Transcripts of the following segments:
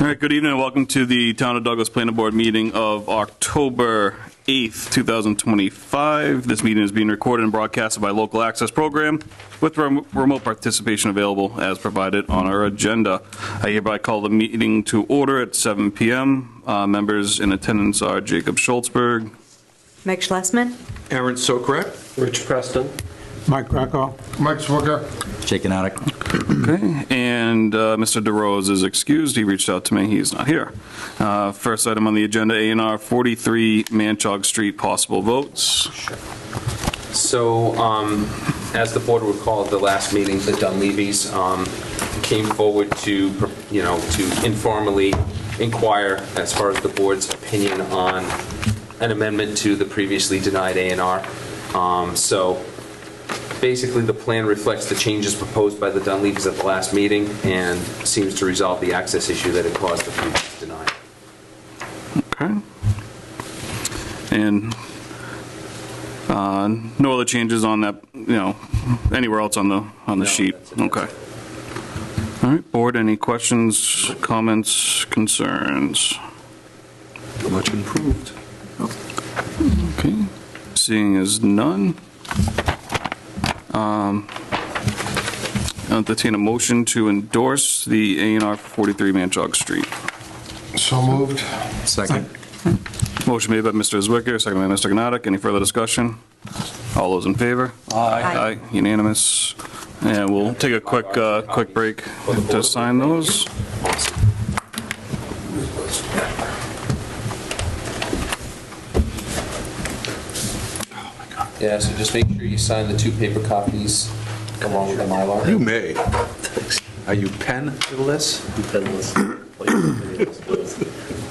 All right, good evening and welcome to the Town of Douglas Planning Board meeting of October 8th, 2025. This meeting is being recorded and broadcasted by Local Access Program with remote participation available as provided on our agenda. I hereby call the meeting to order at 7 p.m. Members in attendance are Jacob Schultzberg, Meg Schlesman, Aaron Sokrat, Rich Preston, Mike Greco, Mike Swooker. Jake and Attic. okay, and Mr. DeRose is excused. He reached out to me. He's not here. First item on the agenda, A&R 43 Manchog Street, possible votes. So, as the board would recall at the last meeting, the Dunleavys came forward to, to informally inquire as far as the board's opinion on an amendment to the previously denied A&R. So, basically, the plan reflects the changes proposed by the Dunleavys at the last meeting and seems to resolve the access issue that had caused the previous denial. Okay. And no other changes on that, anywhere else on the sheet? Okay. All right, board, any questions, comments, concerns? much improved. Okay. Seeing as none. I'll entertain a motion to endorse the A&R 43 Manchog Street. So moved. Second. Motion made by Mr. Zwicker, second by Mr. Gnatic. Any further discussion? All those in favor? Aye. Unanimous. And we'll take a quick break to sign those. Yeah, so just make sure you sign the 2 paper copies along with the Mylar. You may. Are you penniless? I'm penniless.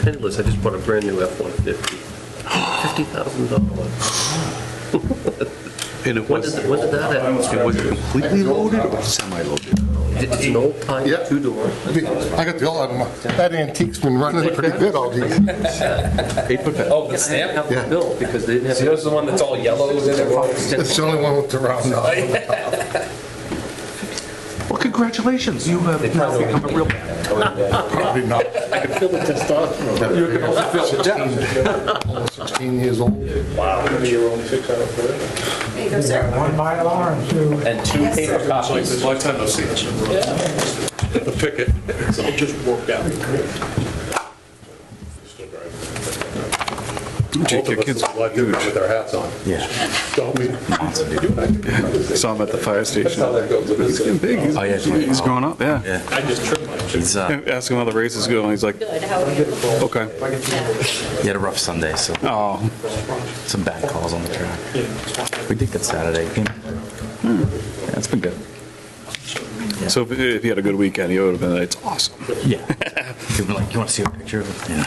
Penniless, I just bought a brand new F-150. $50,000. And it When was, did that happen? was it completely loaded or semi-loaded? It's an old type, Yeah. 2-door. I got the old one. That antique's been running pretty good all these years. Paper pen. Oh, the I stamp? have the bill because they didn't See, have. that's the one that's all yellow in it? It's the only one with the round nose. Well, congratulations. You have now become a real... Probably not. I can feel the testosterone. You can also feel the death. Almost 16 years old. Wow. You're only 6 hours away. There you go, sir. one Mylar and two. And 2 paper copies. Lifetime no see. The picket. It just worked out. Jake, your kids With their hats on. Yeah. saw him at the fire station. He's getting big. Oh, yeah. He's growing up, yeah. Yeah. I just tripped my shit. He's, Ask him how the race is going. He's like, Good, how are you? okay. he had a rough Sunday, so Oh, some bad calls on the track. We did good Saturday. Yeah, it's been good. so if he had a good weekend, he would have been, it's awesome. Yeah. He'd be like, you want to see a picture of it? Yeah.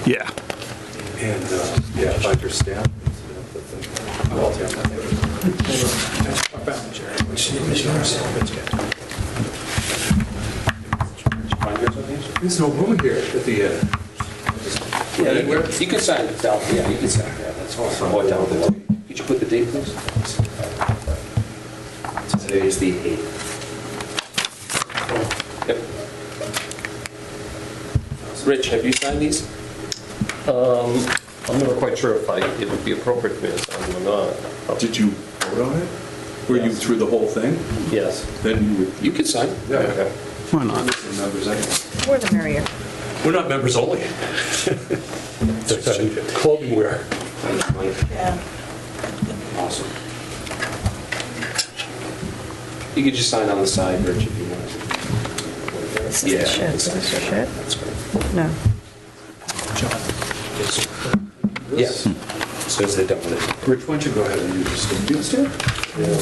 Yeah. And, yeah, like your stamp. There's no room here at the end. Yeah, you can sign it down. Yeah, you can sign it. That's awesome. Oh, down below. Could you put the date, please? Today is the 8th. Yep. Rich, have you signed these? I'm never quite sure if it would be appropriate for me to sign them or not. Did you vote on it? Were you through the whole thing? Yes. Then you would... You can sign. Yeah, okay. Why not? Members, anyway. More the merrier. We're not members only. Clothing wear. Awesome. You could just sign on the side, Rich, if you want. This is the shed. Is this your shed? That's great. No. Yes. So as they done with it. Rich, why don't you go ahead and use your stamp? You stamp? Yeah.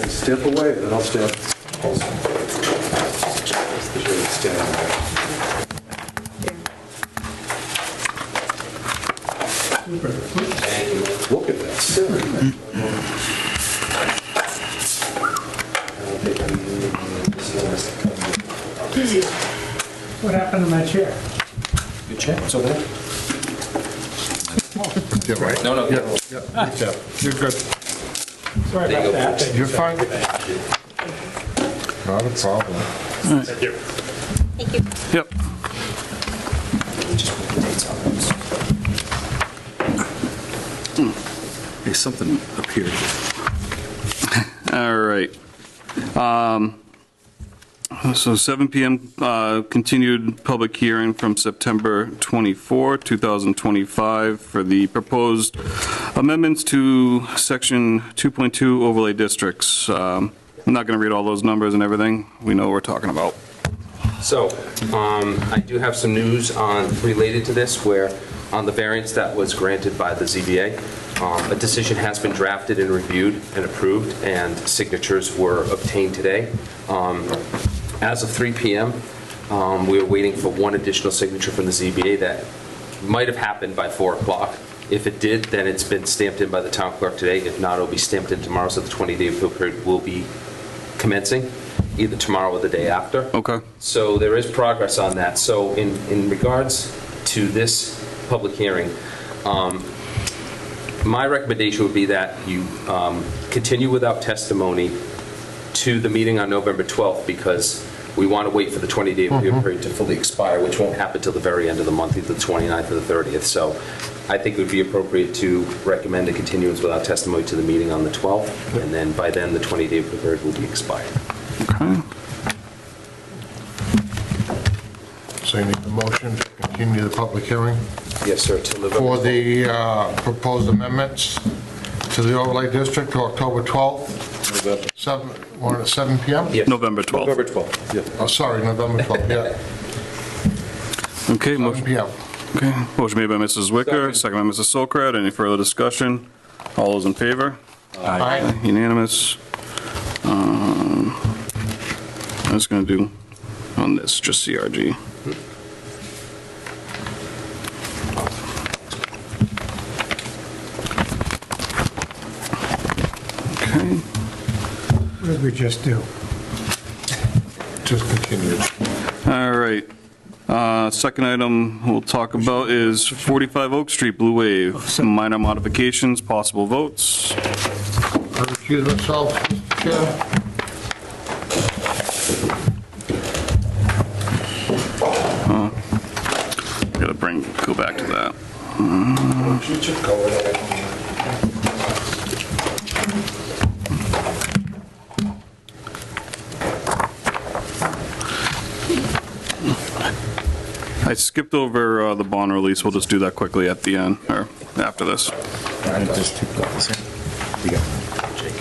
Stamp away, and then I'll stamp. Look at that. What happened to my chair? Your check, it's over there. Yeah, right. No, no. Yeah, yeah. You're good. Sorry There you about go. that. You're fine. Not a problem. Thank you. Yep. Hey, something appeared. All right. So 7 PM, continued public hearing from September 24, 2025 for the proposed amendments to Section 2.2 overlay districts. I'm not going to read all those numbers and everything. We know what we're talking about. So, I do have some news related to this, where on the variance that was granted by the ZBA, a decision has been drafted and reviewed and approved, and signatures were obtained today. As of 3 PM, we are waiting for one additional signature from the ZBA that might have happened by 4 o'clock. If it did, then it's been stamped in by the town clerk today. If not, it'll be stamped in tomorrow, so the 20-day appeal period will be commencing either tomorrow or the day after. Okay. So there is progress on that. So in regards to this public hearing, my recommendation would be that you continue without testimony to the meeting on November 12th, because we want to wait for the 20-day appeal period to fully expire, which won't happen till the very end of the month, either the 29th or the 30th. So I think it would be appropriate to recommend a continuance without testimony to the meeting on the 12th, and then by then, the 20-day appeal period will be expired. Okay. So you need a motion to continue the public hearing Yes, sir, till November for 12th. the proposed amendments to the overlay district to October 12th, 7 PM? Yes. November 12th. November 12th, yeah. Oh, sorry, November 12th, yeah, Okay. 7 PM. Okay. Motion made by Mrs. Wicker, second by Mrs. Sokrat. Any further discussion? All those in favor? Aye. Unanimous. I was going to do on this, just CRG. Okay. What did we just do? Just continue. All right. Second item we'll talk about is 45 Oak Street, Blue Wave. Some minor modifications, possible votes. I recuse myself, Mr. Chair. Gotta go back to that. I skipped over the bond release. We'll just do that quickly at the end, or after this. Just two copies here. You got Jake.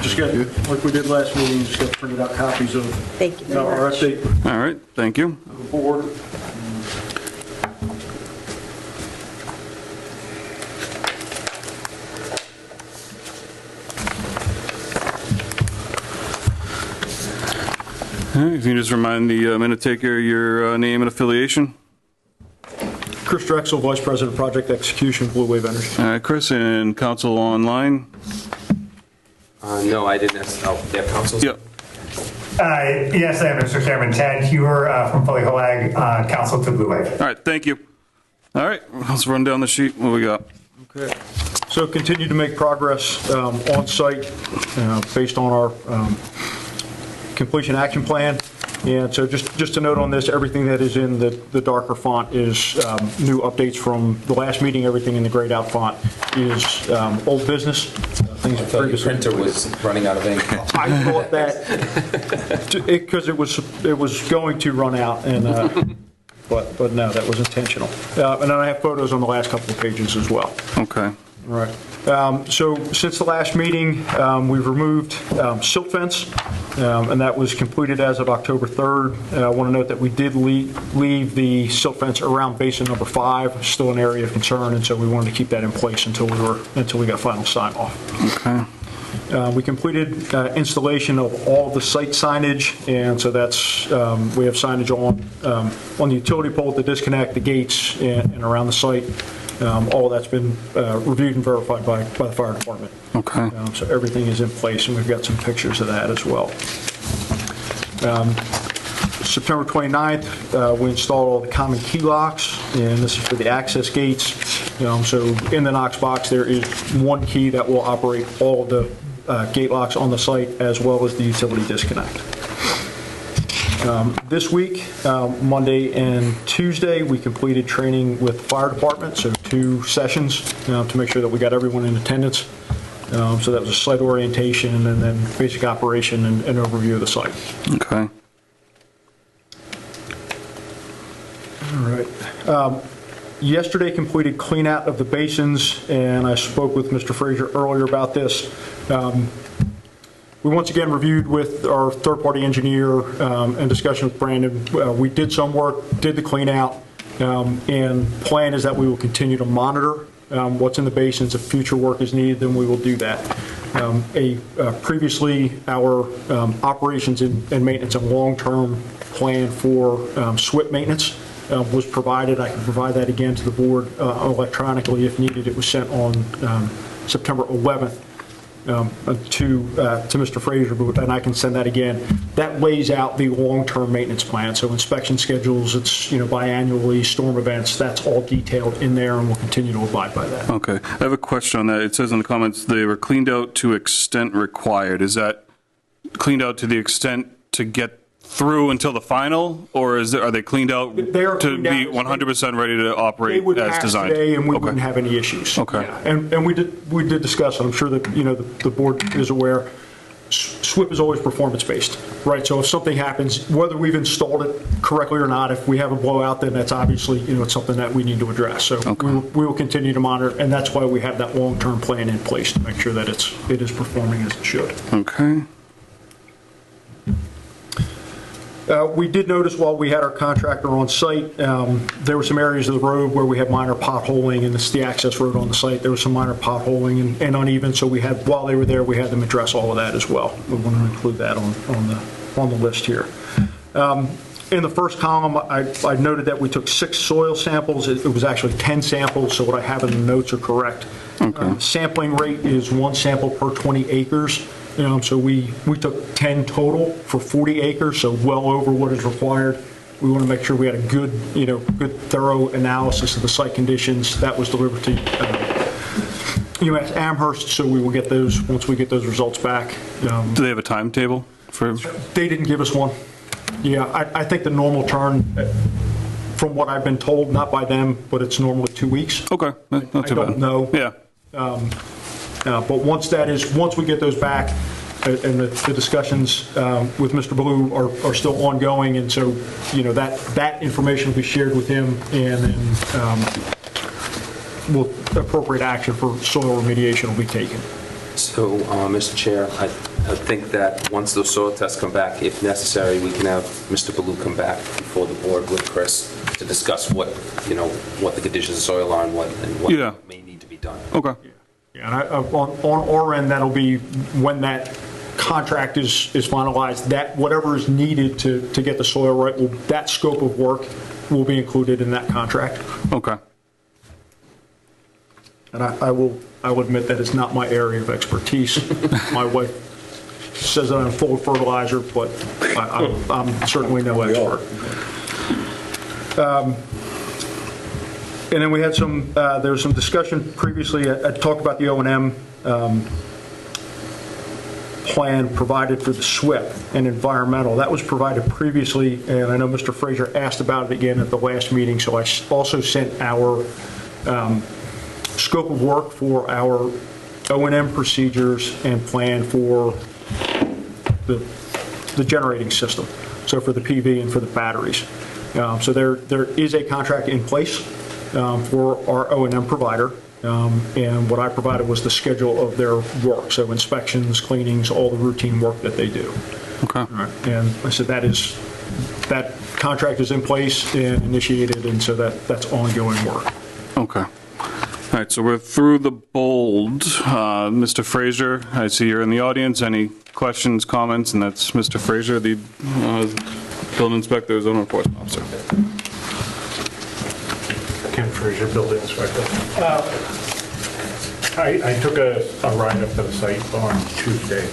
Just got, like we did last meeting, just got printed out copies of Thank you very our much. update All right, thank you. of the board. All right, if you can just remind the minute taker your name and affiliation. Chris Drexel, Vice President of Project Execution, Blue Wave Energy. All right, Chris, and council online. No, I didn't. Oh, yeah, council? Yep. Yes, I am, Mr. Chairman. Ted Hewer from Fully Halag, Council to Blue Wave. All right, thank you. All right, let's run down the sheet. What we got? Okay. So continue to make progress on site based on our completion action plan. And so just to note on this, everything that is in the darker font is new updates from the last meeting. Everything in the grayed out font is old business. Things previously. Printer was running out of ink. I thought that, because it was going to run out, and but no, that was intentional. And then I have photos on the last couple of pages as well. Okay. Right. So since the last meeting, we've removed silt fence, and that was completed as of October 3rd. I want to note that we did leave the silt fence around basin number 5, still an area of concern, and so we wanted to keep that in place until we got final sign off. Okay. We completed installation of all the site signage, and so that's, we have signage on the utility pole, the disconnect, the gates, and around the site. All that's been reviewed and verified by the fire department. Okay. So everything is in place, and we've got some pictures of that as well. September 29th, we installed all the common key locks, and this is for the access gates. So in the Knox box, there is one key that will operate all of the gate locks on the site, as well as the utility disconnect. This week, Monday and Tuesday, we completed training with the fire department, so 2 sessions to make sure that we got everyone in attendance. So that was a site orientation and then basic operation and overview of the site. Okay. All right. Yesterday completed clean out of the basins, and I spoke with Mr. Frazier earlier about this. We once again reviewed with our third-party engineer and discussion with Brandon. We did some work, did the clean out, and plan is that we will continue to monitor what's in the basins. If future work is needed, then we will do that. Previously, our operations and maintenance and long-term plan for SWIP maintenance was provided. I can provide that again to the board electronically if needed. It was sent on September 11th to Mr. Frazier, and I can send that again. That lays out the long-term maintenance plan. So inspection schedules, it's biannually, storm events, that's all detailed in there, and we'll continue to abide by that. Okay. I have a question on that. It says in the comments they were cleaned out to extent required. Is that cleaned out to the extent to get through until the final, or are they cleaned out to be 100% ready to operate as designed? Today, and we wouldn't have any issues. Okay. Yeah. And we did discuss it. I'm sure that the board is aware. SWIP is always performance-based, right? So if something happens, whether we've installed it correctly or not, if we have a blowout, then that's obviously it's something that we need to address. So we will continue to monitor, and that's why we have that long-term plan in place to make sure that it is performing as it should. Okay. We did notice while we had our contractor on site, there were some areas of the road where we had minor potholing, and this is the access road on the site. There was some minor potholing and uneven, so while they were there, we had them address all of that as well. We want to include that on the list here. In the first column, I noted that we took 6 soil samples. It was actually 10 samples, so what I have in the notes are correct. Okay. Sampling rate is 1 sample per 20 acres. So we took 10 total for 40 acres, so well over what is required. We want to make sure we had a good thorough analysis of the site conditions. That was delivered to UMass Amherst, so we will get those once we get those results back. Do they have a timetable for? They didn't give us one. Yeah, I think the normal turn, from what I've been told, not by them, but it's normally 2 weeks. Okay, not too bad. I don't know. Yeah. But once we get those back, and the discussions with Mr. Blue are still ongoing, and so that information will be shared with him, and then appropriate action for soil remediation will be taken. So, Mr. Chair, I think that once those soil tests come back, if necessary, we can have Mr. Blue come back before the board with Chris to discuss what the conditions of soil are and what may need to be done. Okay. Yeah, and on our end, that'll be when that contract is finalized, that whatever is needed to get the soil right, that scope of work will be included in that contract. Okay. And I will admit that it's not my area of expertise. My wife says that I'm full of fertilizer, but I'm certainly no expert. And then we had there was some discussion previously. I talked about the O&M plan provided for the SWIP and environmental. That was provided previously, and I know Mr. Frazier asked about it again at the last meeting, so I also sent our scope of work for our O&M procedures and plan for the generating system, so for the PV and for the batteries. So there is a contract in place for our O&M provider, and what I provided was the schedule of their work, so inspections, cleanings, all the routine work that they do. Okay. Right. And I said that contract is in place and initiated, and so that's ongoing work. Okay. All right, so we're through the bold. Mr. Frazier, I see you're in the audience. Any questions, comments? And that's Mr. Frazier, the building inspector, zone enforcement officer. Ken Frazier, building inspector. I took a ride up to the site on Tuesday,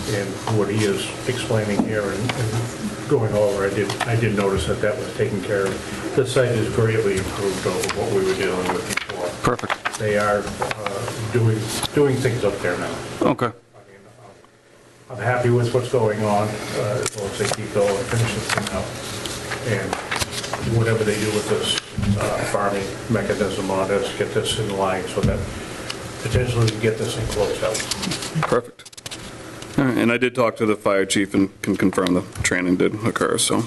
And what he is explaining here and going over, I did notice that that was taken care of. The site is greatly improved over what we were dealing with before. Perfect. They are doing things up there now. Okay. I mean, I'm happy with what's going on, as long as they keep going and finish this thing out. And whatever they do with this farming mechanism on this, get this in line so that potentially we can get this thing closed out. Perfect. All right, and I did talk to the fire chief and can confirm the training did occur, so.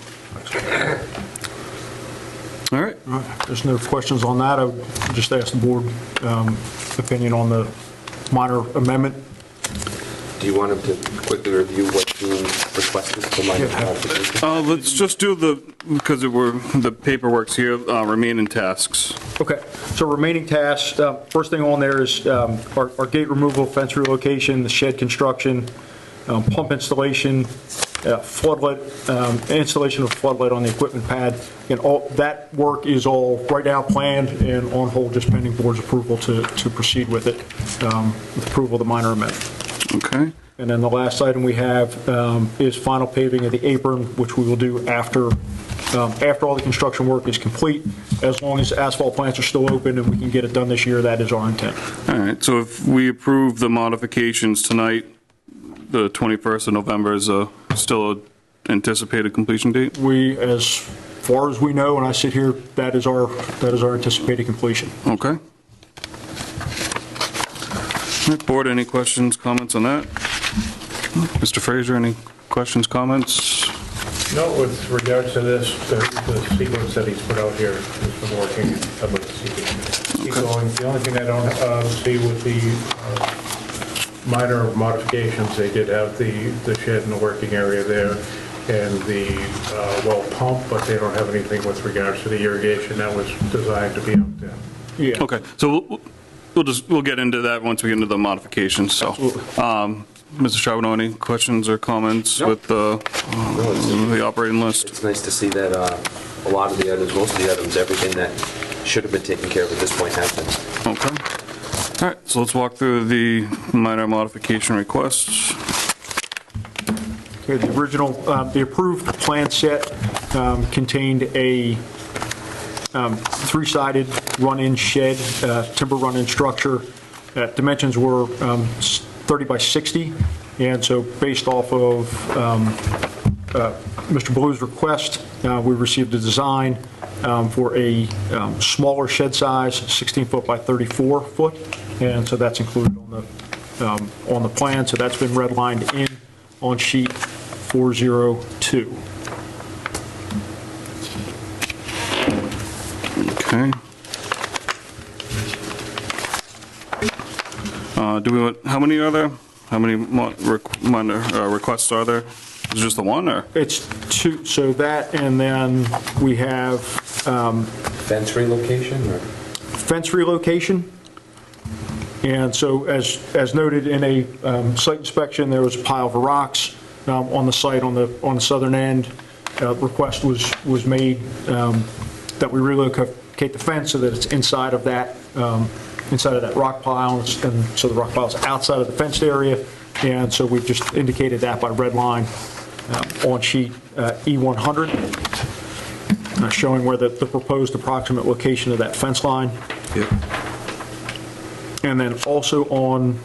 All right. All right, if there's no questions on that, I would just ask the board opinion on the minor amendment. Do you want him to quickly review what's being requested for minor modification? Let's just do because the paperwork's here, remaining tasks. Okay, so remaining tasks, first thing on there is our gate removal, fence relocation, the shed construction, pump installation, floodlight, installation of floodlight on the equipment pad, and all that work is all right now planned and on hold, just pending board's approval to proceed with it, with approval of the minor amendment. Okay. And then the last item we have is final paving of the apron, which we will do after all the construction work is complete. As long as asphalt plants are still open and we can get it done this year, that is our intent. All right, so if we approve the modifications tonight, the 21st of November is still an anticipated completion date? We, as far as we know, and I sit here, that is our anticipated completion. Okay. All right, board, any questions, comments on that? Mr. Fraser, any questions, comments? No, with regards to this, the sequence that he's put out here has been working. I'd like to see it keep going. The only thing I don't see with the minor modifications, they did have the shed in the working area there and the well pump, but they don't have anything with regards to the irrigation that was designed to be out there. Yeah. Okay, so we'll get into that once we get into the modifications, so. Mr. Charbonneau, any questions or comments with the operating list? It's nice to see that a lot of the items, most of the items, everything that should have been taken care of at this point has been. Okay. All right, so let's walk through the minor modification requests. Okay, the original, the approved plan set contained a three-sided run-in shed, timber run-in structure. Dimensions were 30 by 60, and so based off of Mr. Blue's request, we received a design for a smaller shed size, 16 foot by 34 foot, and so that's included on the plan. So that's been redlined in on sheet 402. Okay. Do we want, how many are there? How many minor requests are there? Is it just the one, or? It's two, so that, and then we have Fence relocation or? fence relocation. And so as noted in a site inspection, there was a pile of rocks on the site on the southern end. Request was made that we relocate the fence so that it's inside of that rock pile, and so the rock pile is outside of the fenced area. And so we've just indicated that by red line on sheet E100, showing where the proposed approximate location of that fence line. Yep. And then also on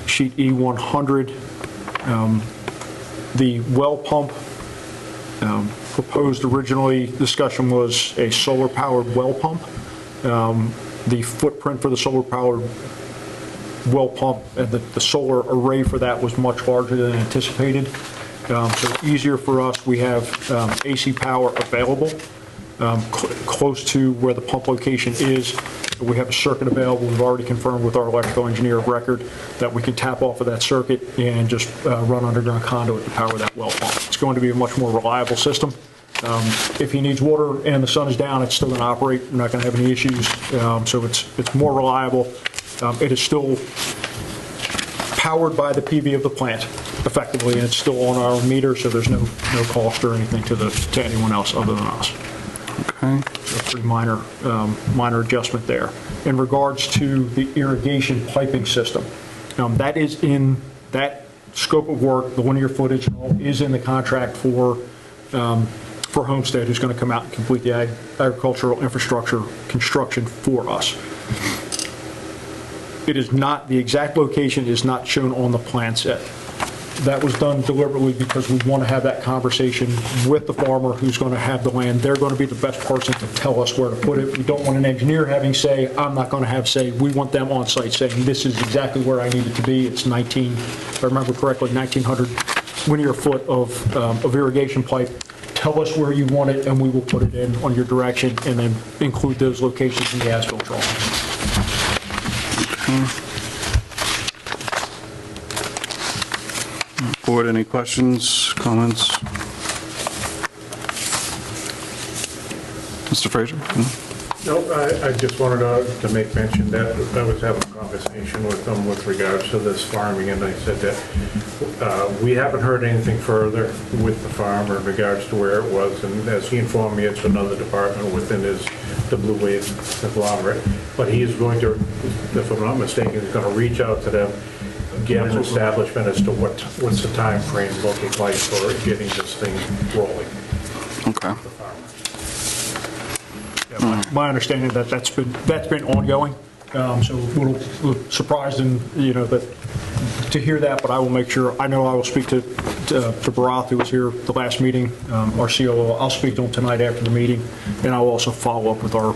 sheet E100, the well pump proposed originally, discussion was a solar-powered well pump. The footprint for the solar-powered well pump and the solar array for that was much larger than anticipated. So easier for us, we have AC power available close to where the pump location is. We have a circuit available. We've already confirmed with our electrical engineer of record that we can tap off of that circuit and just run underground conduit to power that well pump. It's going to be a much more reliable system. If he needs water and the sun is down, it's still going to operate. We're not going to have any issues. So it's more reliable. It is still powered by the PV of the plant, effectively, and it's still on our meter, so there's no cost or anything to anyone else other than us. Okay. So a pretty minor adjustment there. In regards to the irrigation piping system, that is in that scope of work, the linear footage and all is in the contract for Homestead, who's going to come out and complete the agricultural infrastructure construction for us. It is not, the exact location is not shown on the plan set. That was done deliberately because we want to have that conversation with the farmer who's going to have the land. They're going to be the best person to tell us where to put it. We don't want an engineer having say, I'm not going to have say. We want them on site saying, this is exactly where I need it to be. It's 19, if I remember correctly, 1,900 linear foot of irrigation pipe. Tell us where you want it and we will put it in on your direction and then include those locations in the as-built drawings. Board, any questions, comments? Mr. Fraser? No, I just wanted to make mention that I was having a conversation with them with regards to this farming, and I said that we haven't heard anything further with the farmer in regards to where it was, and as he informed me, it's another department within the Blue Wave conglomerate, but he is going to, if I'm not mistaken, he's going to reach out to them, get an establishment as to what's the time frame looking like for getting this thing rolling. Okay. My understanding that that's been ongoing, so we're surprised and that to hear that, but I will make sure. I know I will speak to Barath, who was here the last meeting, our COO. I'll speak to him tonight after the meeting, and I will also follow up with our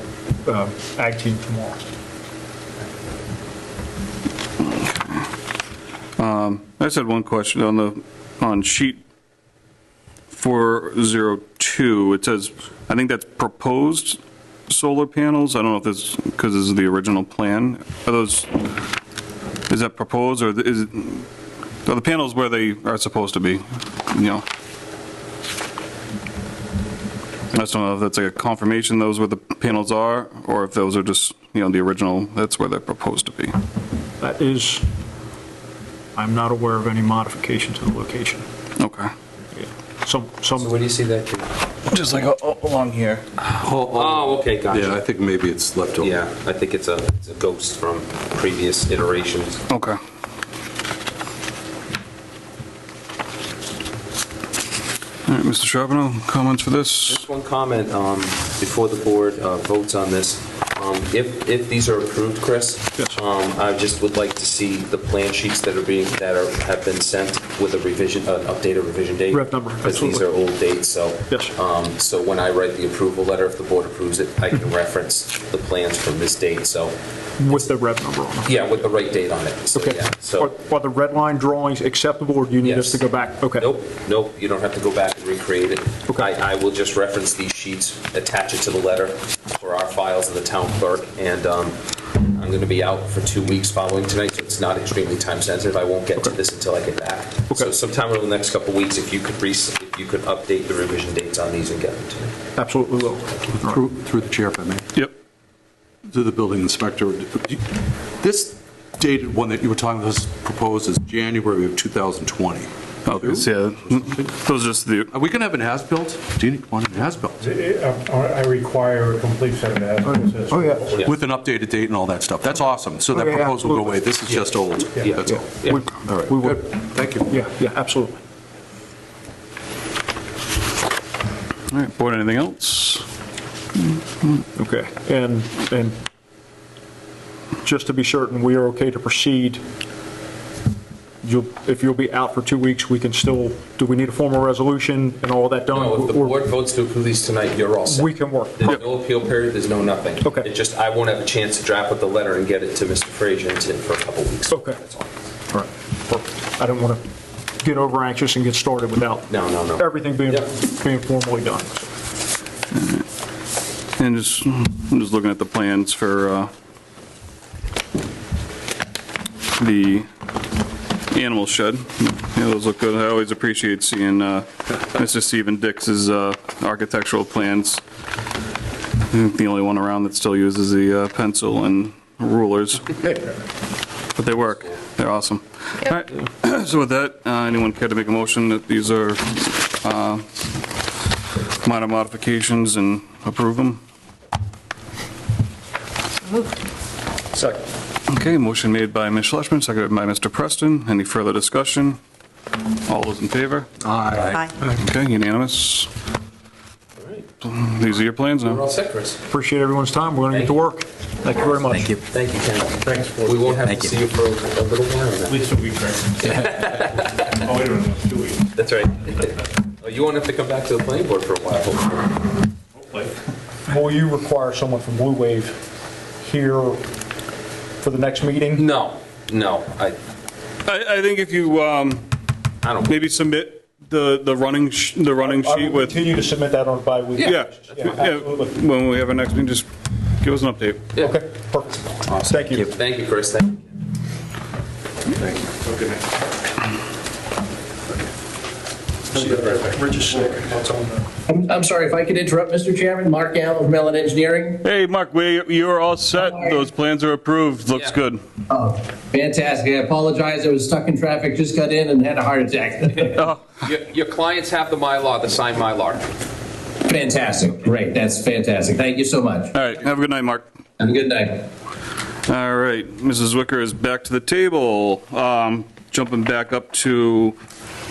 ag team tomorrow. I just had one question on sheet 402. It says, I think that's proposed solar panels. I don't know if this, because this is the original plan. Is that proposed, or are the panels where they are supposed to be? I just don't know if that's like a confirmation those where the panels are, or if those are just, the original, that's where they're proposed to be. That is, I'm not aware of any modification to the location. Okay. So where do you see that? Just like along here. Oh, okay, gotcha. Yeah, I think maybe it's left over. Yeah, I think it's a ghost from previous iterations. Okay. All right, Mr. Charbonneau, comments for this? Just one comment before the board votes on this. If these are approved, Chris, yes. I just would like to see the plan sheets that have been sent with a revision, an updated revision date. Rev number, because these are old dates. So, yes. So when I write the approval letter, if the board approves it, I can reference the plans from this date. So. With the rev number on it. Yeah, with the right date on it. So, okay. Yeah, so. Are the red line drawings acceptable, or do you need us to go back? Okay. Nope. You don't have to go back and recreate it. Okay. I will just reference these sheets, attach it to the letter for our files in the town clerk, and I'm going to be out for 2 weeks following tonight, so it's not extremely time sensitive. I won't get to this until I get back. Okay. So sometime over the next couple of weeks, if you could update the revision dates on these and get them to me. Absolutely will. Through the chair, if I may. Yep. To the building inspector, this dated one that you were talking about was proposed as January of 2020. Okay, so yeah, those are just the. Are we going to have an as-built? Do you want an as-built? I require a complete set of as-built. Oh, yeah. With an updated date and all that stuff. That's awesome. So that proposal will go away. This is just old. Yeah. That's all. Yeah. All right. We would. Good. Thank you. Yeah, absolutely. All right, board, anything else? Okay, and just to be certain, we are okay to proceed. If you'll be out for 2 weeks, we can still, do we need a formal resolution and all that done? No, if the board votes to approve these tonight, you're all set. We can work. There's no appeal period, there's no nothing. Okay. It just, I won't have a chance to draft with the letter and get it to Mr. Frazier for a couple of weeks. Okay. That's all. All right, perfect. I don't want to get over anxious and get started without No. everything being formally done. And I'm just looking at the plans for the animal shed. Yeah, those look good. I always appreciate seeing Mr. Stephen Dix's architectural plans. I think the only one around that still uses the pencil and rulers. But they work. They're awesome. All right. So with that, anyone care to make a motion that these are minor modifications and approve them? Second. Okay, motion made by Ms. Schlesman, seconded by Mr. Preston. Any further discussion? All those in favor? Aye. Okay, unanimous. These are your plans We're all now. set, Chris. Appreciate everyone's time. We're going to get to work. Thank you very much. Thank you. Thank you, Ken. Thanks for. We won't have Thank to you. see you for a little while At now. least a week, right? Oh, wait a minute, 2 weeks. That's right. Oh, you won't have to come back to the planning board for a while, hopefully. Hopefully. Will you require someone from Blue Wave here for the next meeting? No, I I think if you don't. maybe submit the running I sheet will with, continue to submit that on a bi-weekly yeah, basis. yeah, Absolutely. when we have our next meeting, just give us an update. Yeah. Okay, perfect. Thank you. Thank you, Chris. Thank you. I'm sorry if I could interrupt, Mr. Chairman. Mark Allen of Mellon Engineering. Hey, Mark, you're all set. Those plans are approved. Looks Yeah. good. Oh, fantastic. I apologize. I was stuck in traffic, just got in and had a heart attack. Oh, Your clients have the Mylar, the signed Mylar. Fantastic. Great. That's fantastic. Thank you so much. all right. Have a good night, Mark. Have a good night. All right, Mrs. Wicker is back to the table. Jumping back up to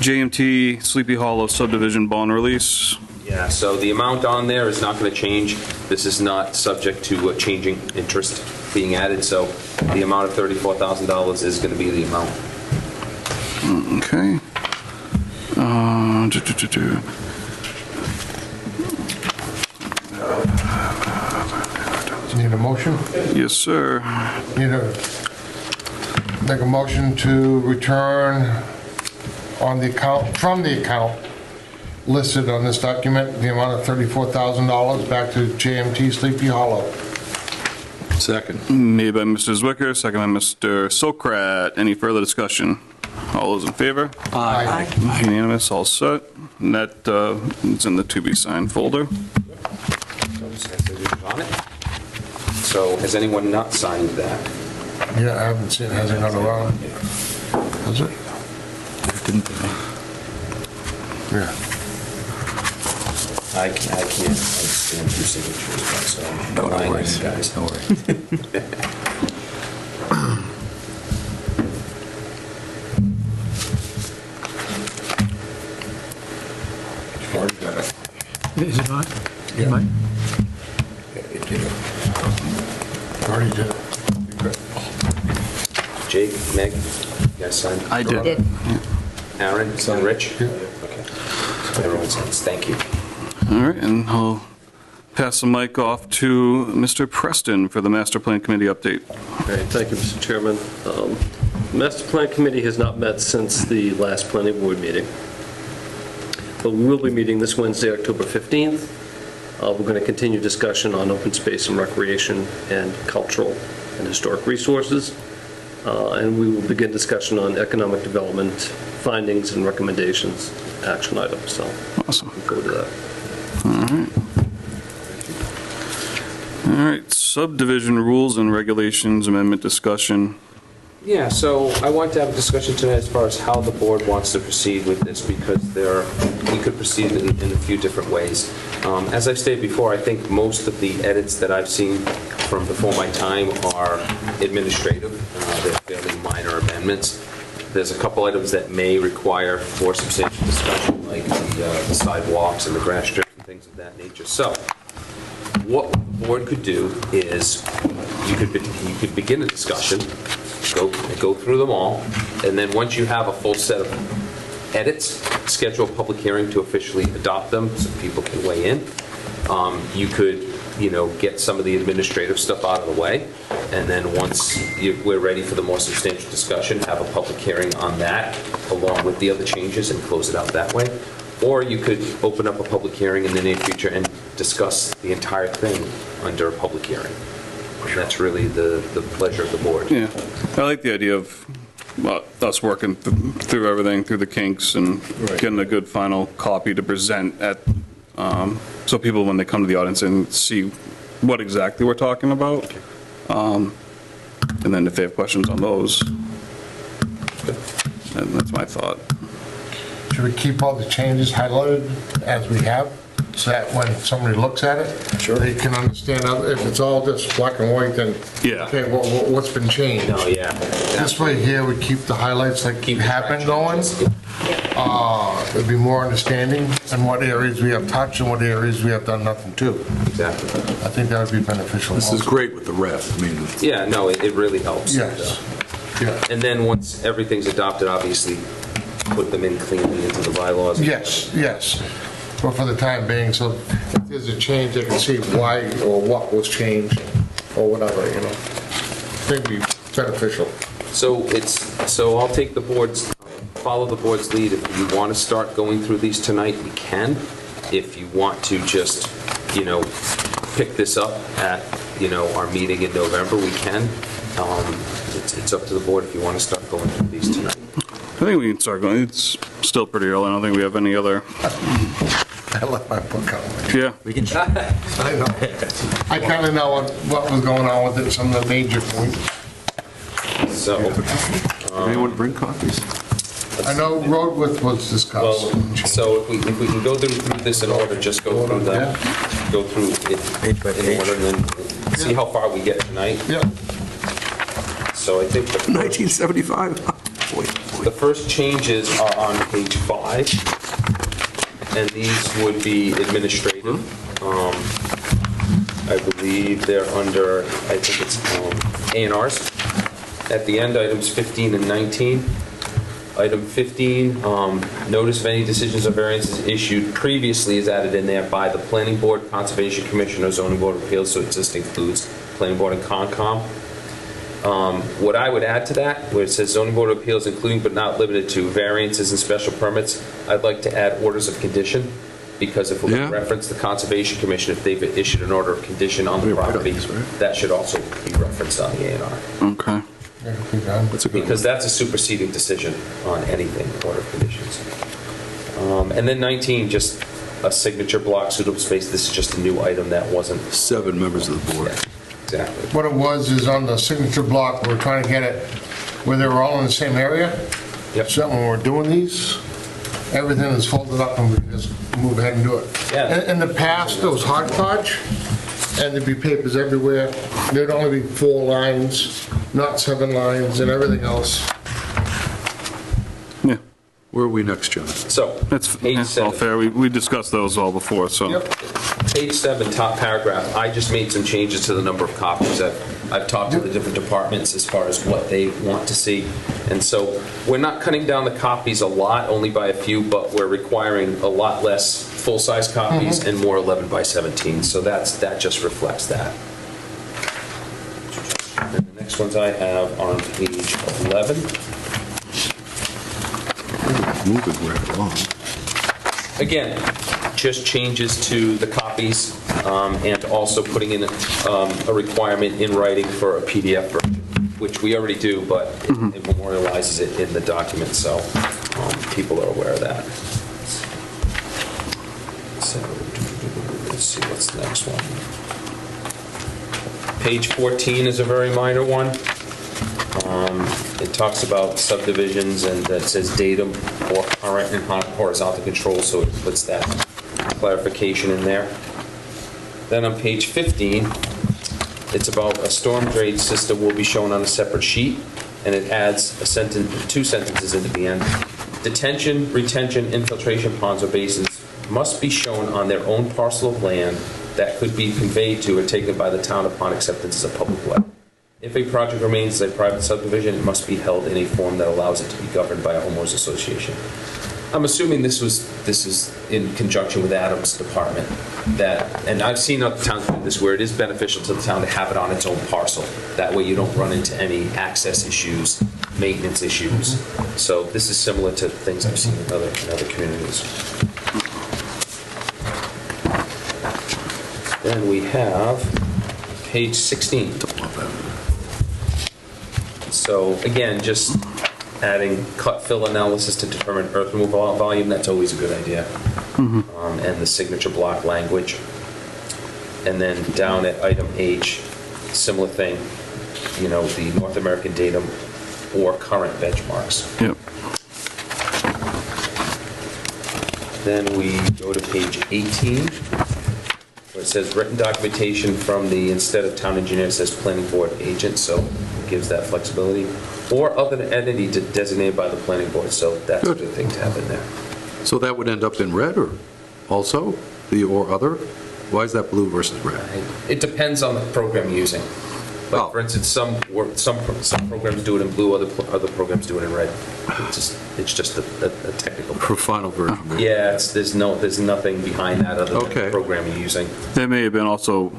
JMT Sleepy Hollow subdivision bond release. Yeah, so the amount on there is not going to change. This is not subject to changing interest being added, so the amount of $34,000 is going to be the amount. Okay. Need a motion? Yes, sir. Make a motion to return on the account, from the account listed on this document, the amount of $34,000 back to JMT Sleepy Hollow. Second. Made by Mr. Zwicker, second by Mr. Sokrat. Any further discussion? All those in favor? Aye. Unanimous, all set. And that is in the to be signed folder. On it. So has anyone not signed that? Yeah, I haven't seen it, hasn't gone around. Has it? Didn't Yeah. I can't understand two signatures, so No relying on worries. you guys. No worries. Is it not? Yeah. Mine? Already did it. Jake, Meg, you guys signed? I did. Did. Aaron, and Rich? Yeah. Okay. So everyone signs, thank you. All right, and I'll pass the mic off to Mr. Preston for the Master Plan Committee update. Great, thank you, Mr. Chairman. Master Plan Committee has not met since the last planning board meeting. But we will be meeting this Wednesday, October 15th. We're going to continue discussion on open space and recreation and cultural and historic resources. And we will begin discussion on economic development, findings and recommendations, action items. So Awesome. we'll go to that. All right, subdivision rules and regulations amendment discussion. Yeah, so I want to have a discussion tonight as far as how the board wants to proceed with this, because we could proceed in a few different ways. As I've stated before, I think most of the edits that I've seen from before my time are administrative. They're fairly minor amendments. There's a couple items that may require more substantial discussion, like the sidewalks and the grass strip and things of that nature. So what the board could do is you could begin a discussion, go through them all, and then once you have a full set of edits, schedule a public hearing to officially adopt them so people can weigh in. You could, get some of the administrative stuff out of the way, and then once we're ready for the more substantial discussion, have a public hearing on that along with the other changes and close it out that way. Or you could open up a public hearing in the near future and discuss the entire thing under a public hearing. And that's really the pleasure of the board. Yeah, I like the idea of us working through everything, through the kinks, and getting a good final copy to present at, so people, when they come to the audience, and see what exactly we're talking about. And then if they have questions on those, and that's my thought. Should we keep all the changes highlighted as we have, so that when somebody looks at it, they can understand? If it's all just black and white, then, Yeah. okay, what's been changed? No, yeah. This way here, we keep the highlights like Keep have been going, Yep. there'd be more understanding in what areas we have touched and what areas we have done nothing to. Exactly. I think that would be beneficial. This is also. great with the ref. I mean, Yeah, no, it really helps. Yes. Yeah. And then once everything's adopted, obviously, put them in cleanly into the bylaws. Yes, yes. But for the time being, so if there's a change, they can see why or what was changed or whatever, you know. I think it'd be beneficial. So I'll take follow the board's lead. If you want to start going through these tonight, we can. If you want to just, pick this up at, our meeting in November, we can. It's up to the board if you want to start going through these tonight. I think we can start going. It's still pretty early. I don't think we have any other. I left my book out. Yeah. We can. I know. I kind of know what was going on with it, some of the major points. So, anyone bring copies? I know road width was discussed. so if we can go through this in order, just go through them, go through Page by it in page. order, and then see how far we get tonight. Yeah. So I think 1975. the first changes are on page 5, and these would be administrative. I believe they're under, I think it's A&Rs. At the end, items 15 and 19. Item 15, notice of any decisions or variances issued previously is added in there by the Planning Board, Conservation Commission, or Zoning Board of Appeals, so it just includes Planning Board and Concom. What I would add to that, where it says Zoning Board of Appeals, including but not limited to variances and special permits, I'd like to add orders of condition, because if we're going to reference the Conservation Commission, if they've issued an order of condition on the property, that should also be referenced on the A&R. Okay. Because that's a superseding decision on anything, order of conditions. And then 19, just a signature block suitable space. This is just a new item that wasn't. 7 members of the board. Yeah, exactly. What it was is on the signature block, we're trying to get it where they were all in the same area. Yep. So when we're doing these, everything is folded up and we can just move ahead and do it. Yeah. In the past, it was hodgepodge, and there'd be papers everywhere. There'd only be 4 lines, not 7 lines, and everything else. Yeah. Where are we next, John? So, That's page all 7. fair. We discussed those all before, so. Yep. Page 7, top paragraph. I just made some changes to the number of copies. I've talked to the different departments as far as what they want to see. And so we're not cutting down the copies a lot, only by a few, but we're requiring a lot less full-size copies and more 11 by 17. So that just reflects that. And the next ones I have on page 11. Moving right along. Again, just changes to the copies and also putting in a requirement in writing for a PDF version, which we already do, but it memorializes it in the document, so people are aware of that. So, let's see what's the next one. Page 14 is a very minor one. It talks about subdivisions and that says datum or current and horizontal control, so it puts that clarification in there. Then on page 15, it's about a storm drain system will be shown on a separate sheet, and it adds a sentence, 2 sentences into the end. Detention, retention, infiltration ponds or basins must be shown on their own parcel of land that could be conveyed to or taken by the town upon acceptance as a public way. If a project remains a private subdivision, it must be held in a form that allows it to be governed by a homeowners association. I'm assuming this is in conjunction with Adam's department, and I've seen other towns do this where it is beneficial to the town to have it on its own parcel. That way you don't run into any access issues, maintenance issues. So this is similar to things I've seen in other communities. Then we have page 16. So again, just adding cut fill analysis to determine earth removal volume, that's always a good idea. And the signature block language. And then down at item H, similar thing, the North American datum or current benchmarks. Yep. Then we go to page 18, where it says written documentation from the, instead of town engineer, it says planning board agent. So gives that flexibility, or other entity designated by the planning board, so that's a good thing to have in there. So that would end up in red, or also, the or other? Why is that blue versus red? It depends on the program you're using. Oh. Like, for instance, some programs do it in blue, other programs do it in red. It's just a technical. For final version. Yeah, there's nothing behind that other than Okay. the program you're using. There may have been also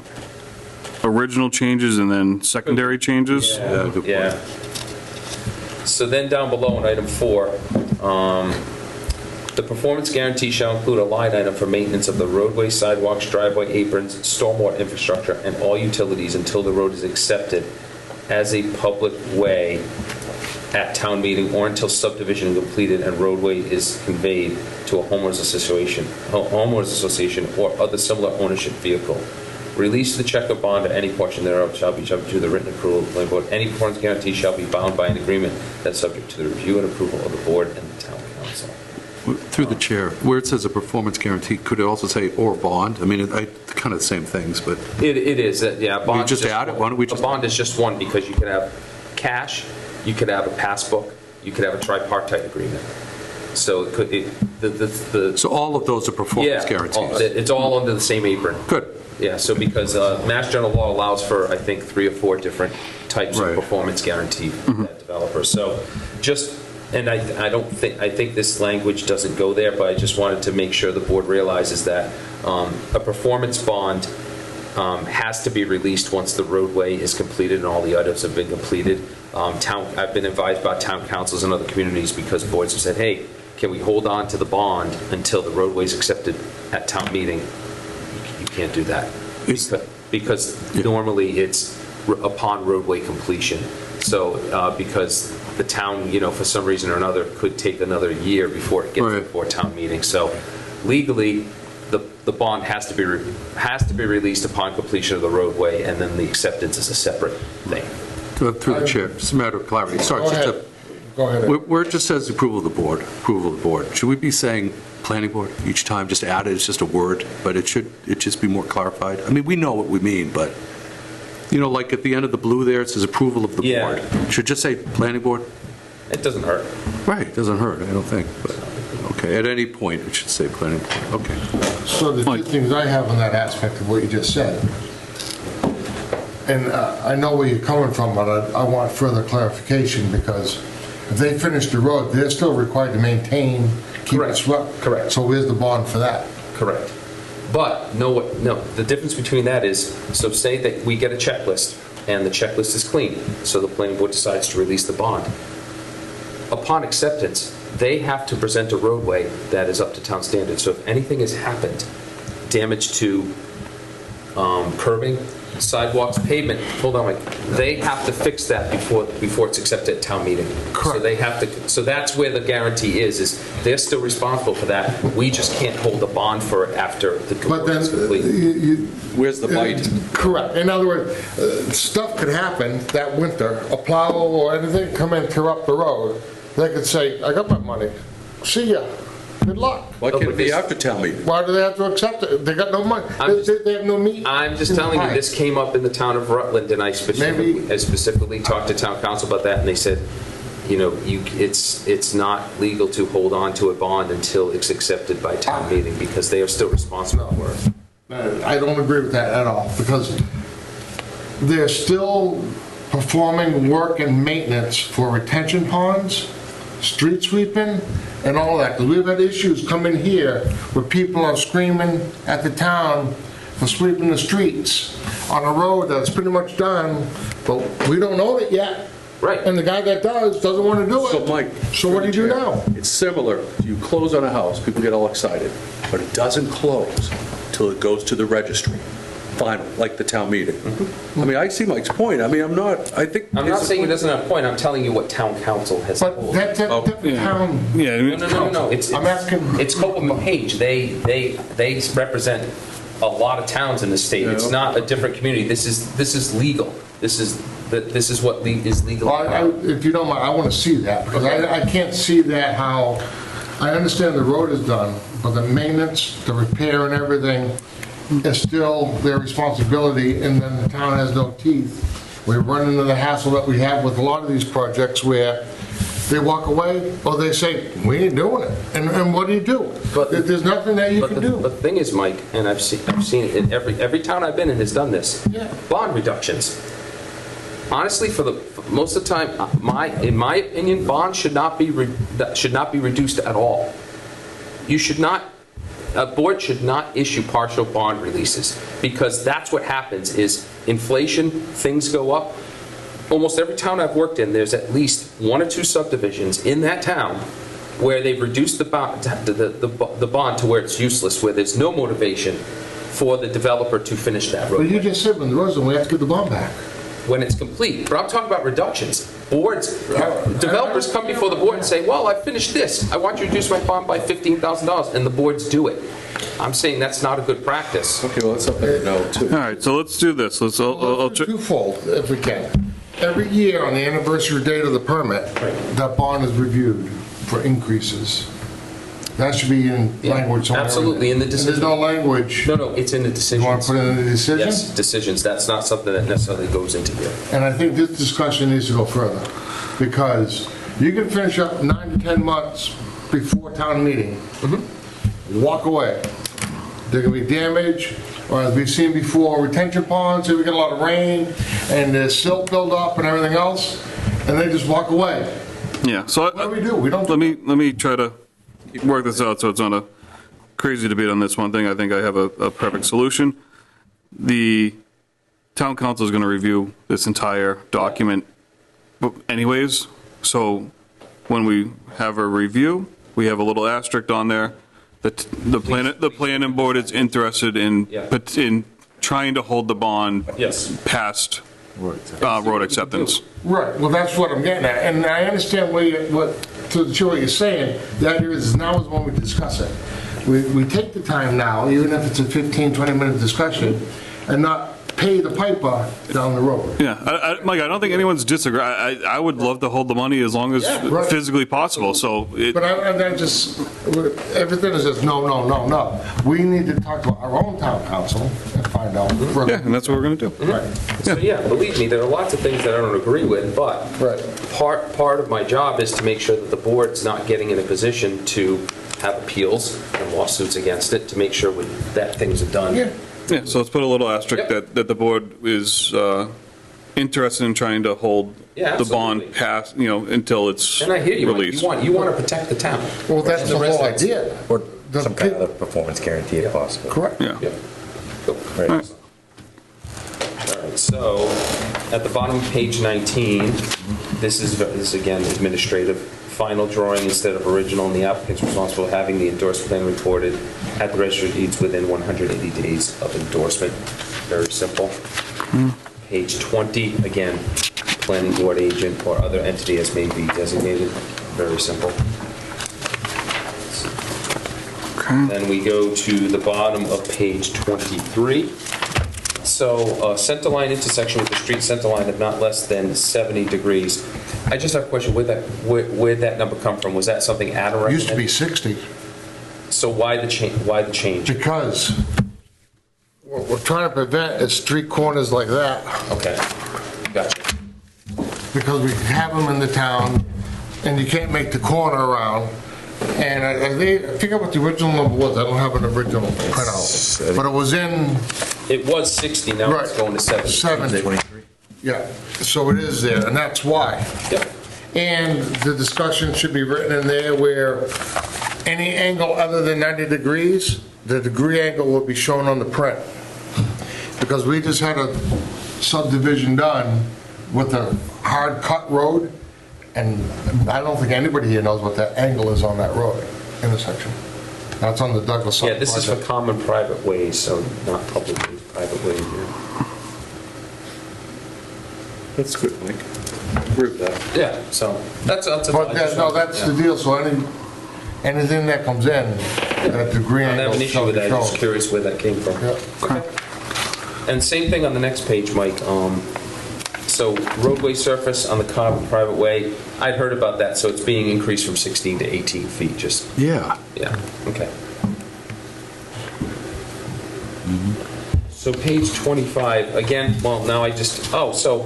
original changes and then secondary changes. Yeah, good point. Yeah. So then down below in item 4, the performance guarantee shall include a line item for maintenance of the roadway, sidewalks, driveway aprons, stormwater infrastructure, and all utilities until the road is accepted as a public way at town meeting, or until subdivision is completed and roadway is conveyed to a homeowners association or other similar ownership vehicle. Release the check or bond or any portion thereof shall be subject to the written approval of the planning board. Any performance guarantee shall be bound by an agreement that's subject to the review and approval of the board and the town council. Through the chair, where it says a performance guarantee, could it also say or bond? I mean, kind of the same things, but It is, yeah. we just add it? Why don't we just? A bond is just one, because you could have cash, you could have a passbook, you could have a tripartite agreement. So it could, So all of those are performance yeah, guarantees? it's all under the same apron. Good. Yeah, so because Mass General Law allows for, I think, 3 or 4 different types Right. of performance guarantee for that developer. So just, and I think this language doesn't go there, but I just wanted to make sure the board realizes that a performance bond has to be released once the roadway is completed and all the items have been completed. I've been advised by town councils and other communities, because boards have said, hey, can we hold on to the bond until the roadway is accepted at town meeting? You can't do that. Because normally it's upon roadway completion. So because the town, for some reason or another, could take another year before it gets before town meeting. So legally, the bond has to be released upon completion of the roadway, and then the acceptance is a separate thing. Through the chair, just a matter of clarity. Sorry, Go just ahead. Go ahead. where it just says approval of the board, should we be saying planning board each time, just add it, it's just a word, but it just be more clarified? I mean, we know what we mean, but, like at the end of the blue there, it says approval of the board. Should just say planning board? It doesn't hurt. Right, it doesn't hurt, I don't think, but, okay, at any point, it should say planning board, okay. So the two things I have on that aspect of what you just said, and I know where you're coming from, but I want further clarification, because if they finish the road, they're still required to maintain, keep it swept. Correct. So where's the bond for that? Correct. But no, the difference between that is, so say that we get a checklist, and the checklist is clean, so the planning board decides to release the bond. Upon acceptance, they have to present a roadway that is up to town standards. So if anything has happened, damage to curbing, sidewalks, pavement, hold on, Mike, they have to fix that before it's accepted at town meeting. Correct. So they have to, so that's where the guarantee is they're still responsible for that. We just can't hold a bond for it after the But then, work is complete. Where's the bite? Correct. In other words, stuff could happen that winter, a plow or anything come and tear up the road. They could say, I got my money, see ya, good luck. Why can't it be after town meeting? Why do they have to accept it? They got no money. They have no meat. I'm just telling you, this came up in the town of Rutland, and I specifically talked to town council about that, and they said, it's not legal to hold on to a bond until it's accepted by town meeting, because they are still responsible for it. I don't agree with that at all, because they're still performing work and maintenance for retention ponds, street sweeping, and all that. Because we've had issues come in here where people are screaming at the town for sweeping the streets on a road that's pretty much done, but we don't own it yet. Right. And the guy that doesn't want to do it. So, Mike. So what do you do now? It's similar. You close on a house, people get all excited, but it doesn't close till it goes to the registry. Final, like the town meeting. I mean, I see Mike's point. I mean, I'm not saying it doesn't have a point. I'm telling you what town council has But told. that's the town. Yeah. No. I'm asking. It's Copeland Page. They represent a lot of towns in the state. It's not a different community. This is legal. This is what is legal. Well, if you don't mind, I want to see that, because I can't see that how, I understand the road is done, but the maintenance, the repair and everything is still their responsibility, and then the town has no teeth we run into the hassle that we have with a lot of these projects where they walk away, or they say, we ain't doing it. And what do you do? But- There's nothing that you can But do. the thing is, Mike, and I've seen it in every town I've been in has done this. Yeah. Bond reductions. Honestly, for most of the time, in my opinion, bonds should not be reduced at all. A board should not issue partial bond releases, because that's what happens is inflation, things go up. Almost every town I've worked in, there's at least 1 or 2 subdivisions in that town where they've reduced the bond to where it's useless, where there's no motivation for the developer to finish that road. But you just said when the road's done, we have to get the bond back. When it's complete. But I'm talking about reductions. Developers come before the board and say, well, I finished this. I want you to reduce my bond by $15,000, and the boards do it. I'm saying that's not a good practice. Okay, well, that's something to know, too. All right, so let's do this. I'll try. Twofold, if we can. Every year on the anniversary date of the permit, that bond is reviewed for increases. That should be in language somewhere. Absolutely, in the And decision. there's no language. No, it's in the decisions. You want to put it in the decision? Yes, decisions. That's not something that necessarily goes into here. And I think this discussion needs to go further, because you can finish up 9 to 10 months before town meeting, walk away. There can be damage, or as we've seen before, retention ponds, if we get a lot of rain, and there's silt build up and everything else, and they just walk away. Yeah, so What do we do? We don't. let me try to work this out so it's not a crazy debate on this one thing. I think I have a perfect solution. The town council is going to review this entire document anyways, so when we have a review, we have a little asterisk on there that the planning board is interested in trying to hold the bond past road acceptance. Right, well, that's what I'm getting at, and I understand what you're saying. The idea is now is when we discuss it. We take the time now, even if it's a 15, 20-minute discussion, and not pay the piper down the road. Yeah, Mike, I don't think anyone's disagree. I would love to hold the money as long as right. physically possible, so. But I just, everything is just no, no, no, no. We need to talk to our own town council and find out further. Yeah, and that's what we're going to do. Right. So yeah, believe me, there are lots of things that I don't agree with, but part of my job is to make sure that the board's not getting in a position to have appeals and lawsuits against it, to make sure that things are done. Yeah, so let's put a little asterisk that the board is interested in trying to hold the bond past, until it's And I hear you, Mike. released. You want to protect the town. Well, that's And the whole residents. idea. Or some kind of performance guarantee if possible. Correct. Yeah. Cool. Right. All right, so at the bottom of page 19, this is again administrative. Final drawing instead of original, and the applicant's responsible for having the endorsed plan recorded at the registry of deeds within 180 days of endorsement. Very simple. Page 20, again, planning board agent or other entity as may be designated. Very simple. Then we go to the bottom of page 23. So center line intersection with the street center line of not less than 70 degrees. I just have a question, where'd that number come from? Was that something Adam recommended? Used to be 60. So why the change? Because what we're trying to prevent is street corners like that. Okay, gotcha. Because we have them in the town, and you can't make the corner around. And I forget what the original number was. I don't have an original printout. But it was in... It was 60, now it's going to 70. 70. Yeah, so it is there, and that's why. Yep. And the discussion should be written in there where any angle other than 90 degrees, the degree angle will be shown on the print. Because we just had a subdivision done with a hard cut road, and I don't think anybody here knows what that angle is on that road intersection. That's on the Douglas side. Yeah, this is for common private ways, so not publicly private ways here. That's good, Mike. Agree with that. Yeah, so that's a... But that's the deal, so anything that comes in, that degree I don't angle have an issue shall with be that, I'm just shown. curious where that came from. Yeah. And same thing on the next page, Mike. So roadway surface on the common private way, I'd heard about that, so it's being increased from 16 to 18 feet, just, Yeah. yeah, okay. So page 25, again, well, now I just, so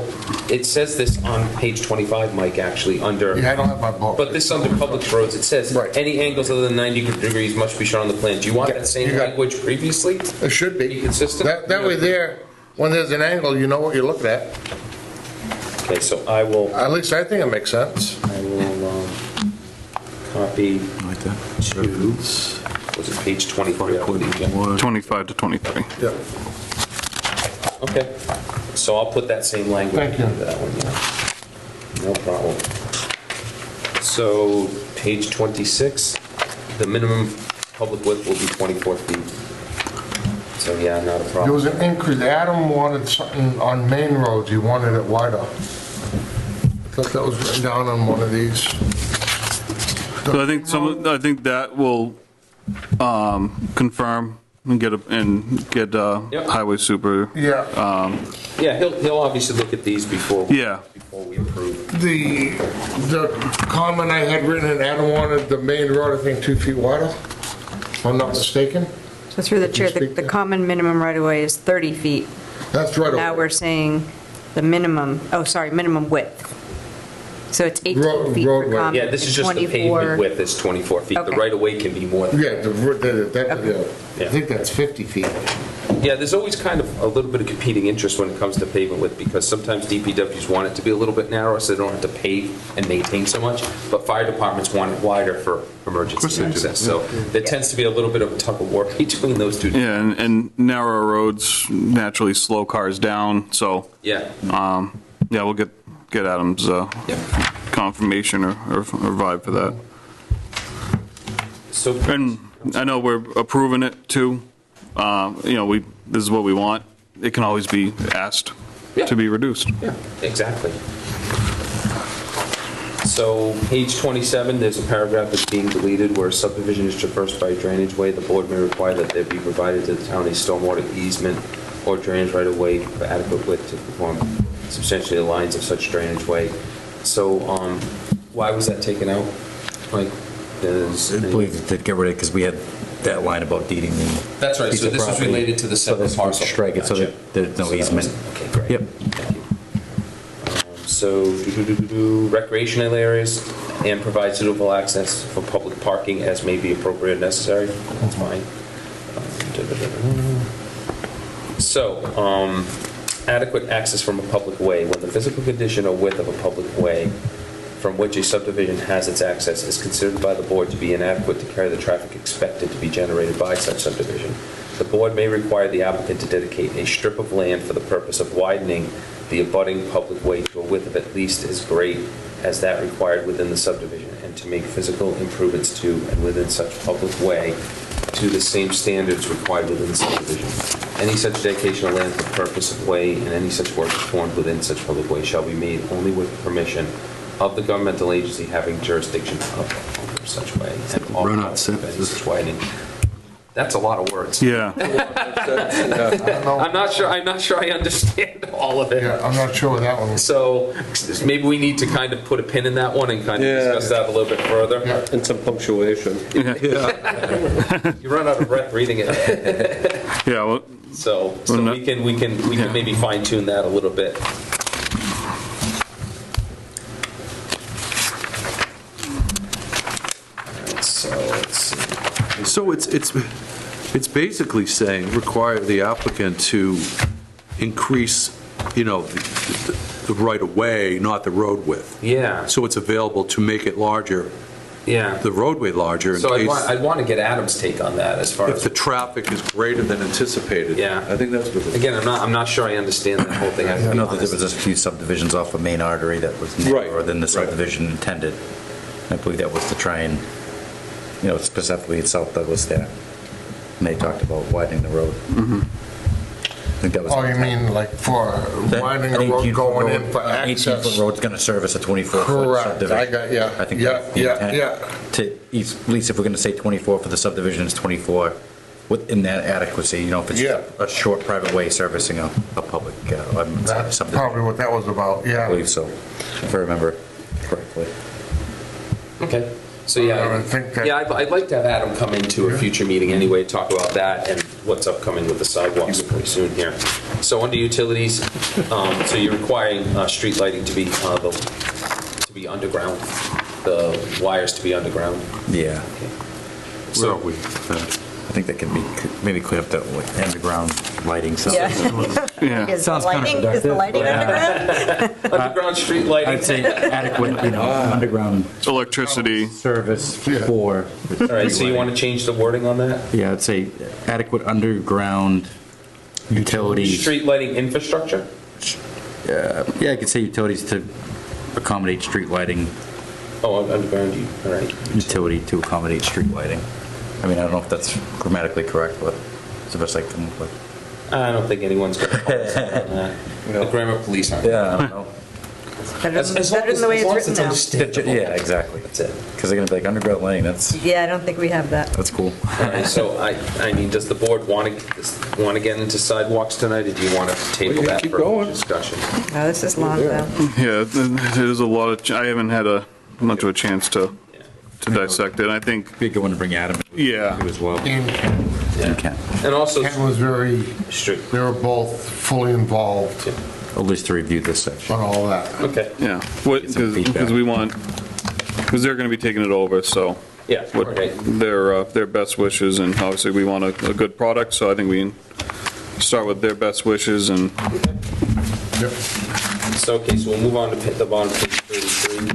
it says this on page 25, Mike, actually, under... Yeah, I don't have my book. But this under public roads, it says, Right. any angles other than 90 degrees must be shown on the plan. Do you want Yeah, that same you got- language previously? It should be. Be consistent? That way there, when there's an angle, you know what you're looking at. Okay, so I will At least I think it makes sense. copy Like that. to, was it page 23? I believe, yeah. 25 to 23. Yeah. Okay, so I'll put that same language Thank you. into that one, yeah. No problem. So, page 26, the minimum public width will be 24 feet. So, yeah, not a There problem. was an increase, Adam wanted something on main roads, he wanted it wider. I thought that was written down on one of these. So I think that will confirm and get Yep. highway super. Yeah, Yeah, he'll obviously look at these before we approve. the comment I had written, and Adam wanted the main road, I think, 2 feet wider, if I'm not mistaken. So through the chair, Speak the there. common minimum right-of-way is 30 feet. That's right. Now we're saying the minimum, minimum width. So it's 18 Road- feet for roadway. common. Yeah, this is just the 24 pavement width is 24 feet. The Okay. right-of-way can be more than Yeah, Yeah. I think that's 50 feet. Yeah, there's always kind of a little bit of competing interest when it comes to pavement width, because sometimes DPWs want it to be a little bit narrower so they don't have to pave and maintain so much, but fire departments want it wider for emergency access. So there tends to be a little bit of a tug of war between those two. Yeah, and narrower roads naturally slow cars down, so, Yeah. yeah, we'll get Adam's confirmation or vibe for that. So, And I know we're approving it too. This is what we want. It can always be asked to be reduced. yeah, exactly. So page 27, there's a paragraph that's being deleted where a subdivision is traversed by a drainage way. The board may require that there be provided to the town a stormwater easement or drainage right of way for adequate width to perform substantially the lines of such drainage way. So why was that taken out? Like, I believe to get rid of it because we had that line about deeding the. That's right, piece so of this was property. related to the So separate this would parcel. strike it so Gotcha. that there's no So that easement. was- Okay, great. Yep. Thank you. So, recreational areas and provide suitable access for public parking as may be appropriate and necessary. That's fine. So, adequate access from a public way. When the physical condition or width of a public way from which a subdivision has its access is considered by the board to be inadequate to carry the traffic expected to be generated by such subdivision, the board may require the applicant to dedicate a strip of land for the purpose of widening the abutting public way to a width of at least as great as that required within the subdivision, and to make physical improvements to and within such public way to the same standards required within the subdivision. Any such dedication of land for the purpose of way and any such work performed within such public way shall be made only with permission of the governmental agency having jurisdiction of such way. And all Run-out sentences. such widening. That's a lot of words. Yeah. I'm not sure I understand all of it. Yeah, I'm not sure with that one. So maybe we need to kind of put a pin in that one and kind of discuss that a little bit further. Yeah. And some punctuation. You run out of breath reading it. Yeah, well, So no- we can Yeah. maybe fine tune that a little bit. Alright, so let's see. So it's basically saying require the applicant to increase, the right of way, not the road width. Yeah, So it's available to make it larger, yeah. the roadway larger in So case, I'd want to get Adam's take on that as far if as, the traffic is greater than anticipated. Yeah. I think that's what it is. again, I'm not sure I understand that whole thing. I know that there was a few subdivisions off of Main Artery that was Right, narrower than the right. subdivision intended. I believe that was to try and, specifically in South Douglas there. And they talked about widening the road. I think that was. Oh, you mean like for widening a road going in for access? 18-foot road's going to service a 24-foot Correct, subdivision. I got, yeah. I think Yeah, that's the yeah, intent. yeah. At least if we're going to say 24 for the subdivision, it's 24 within that adequacy, if it's Yeah. a short private way servicing a public That's subdivision. probably what that was about, I yeah. believe so, if I remember correctly. Okay, so yeah, I think that- yeah, I'd like to have Adam come into a future meeting anyway, talk about that, and what's upcoming with the sidewalks pretty soon here. So under utilities, so you're requiring street lighting to be underground, the wires to be underground. Yeah. Where are we? I think that can be maybe clear up that like, underground lighting stuff. Yeah. Is the lighting underground? Underground street lighting. I'd say adequate, underground Electricity. service for. All right, so you want to change the wording on that? Yeah, I'd say adequate underground utilities. Street lighting infrastructure? Yeah, I could say utilities to accommodate street lighting, Oh, underground, all right. utility to accommodate street lighting. I mean, I don't know if that's grammatically correct, but it's the best I can come up with. I don't think anyone's going to call us on that. The grammar police aren't. Yeah, I don't know. Better than the way it's written now. Yeah, exactly. That's it. Because they're going to be like underground lighting, that's Yeah, I don't think we have that. cool. All right, so I mean, does the board want to get into sidewalks tonight, or do you want to table that keep for going. discussion? No, this is long, though. Yeah, there's a lot of, I haven't had much of a chance to dissect it. I think, Be a good one to bring Adam yeah. to as well. And Ken. You can. And also, Ken was very, strict. they were both fully involved At least to review this section. on all that. Okay, Yeah, some feedback. because they're going to be taking it over, so yeah, what okay. their best wishes, and obviously we want a good product, so I think we can start with their best wishes and, Yep. So, okay, so we'll move on to the bottom of page 33.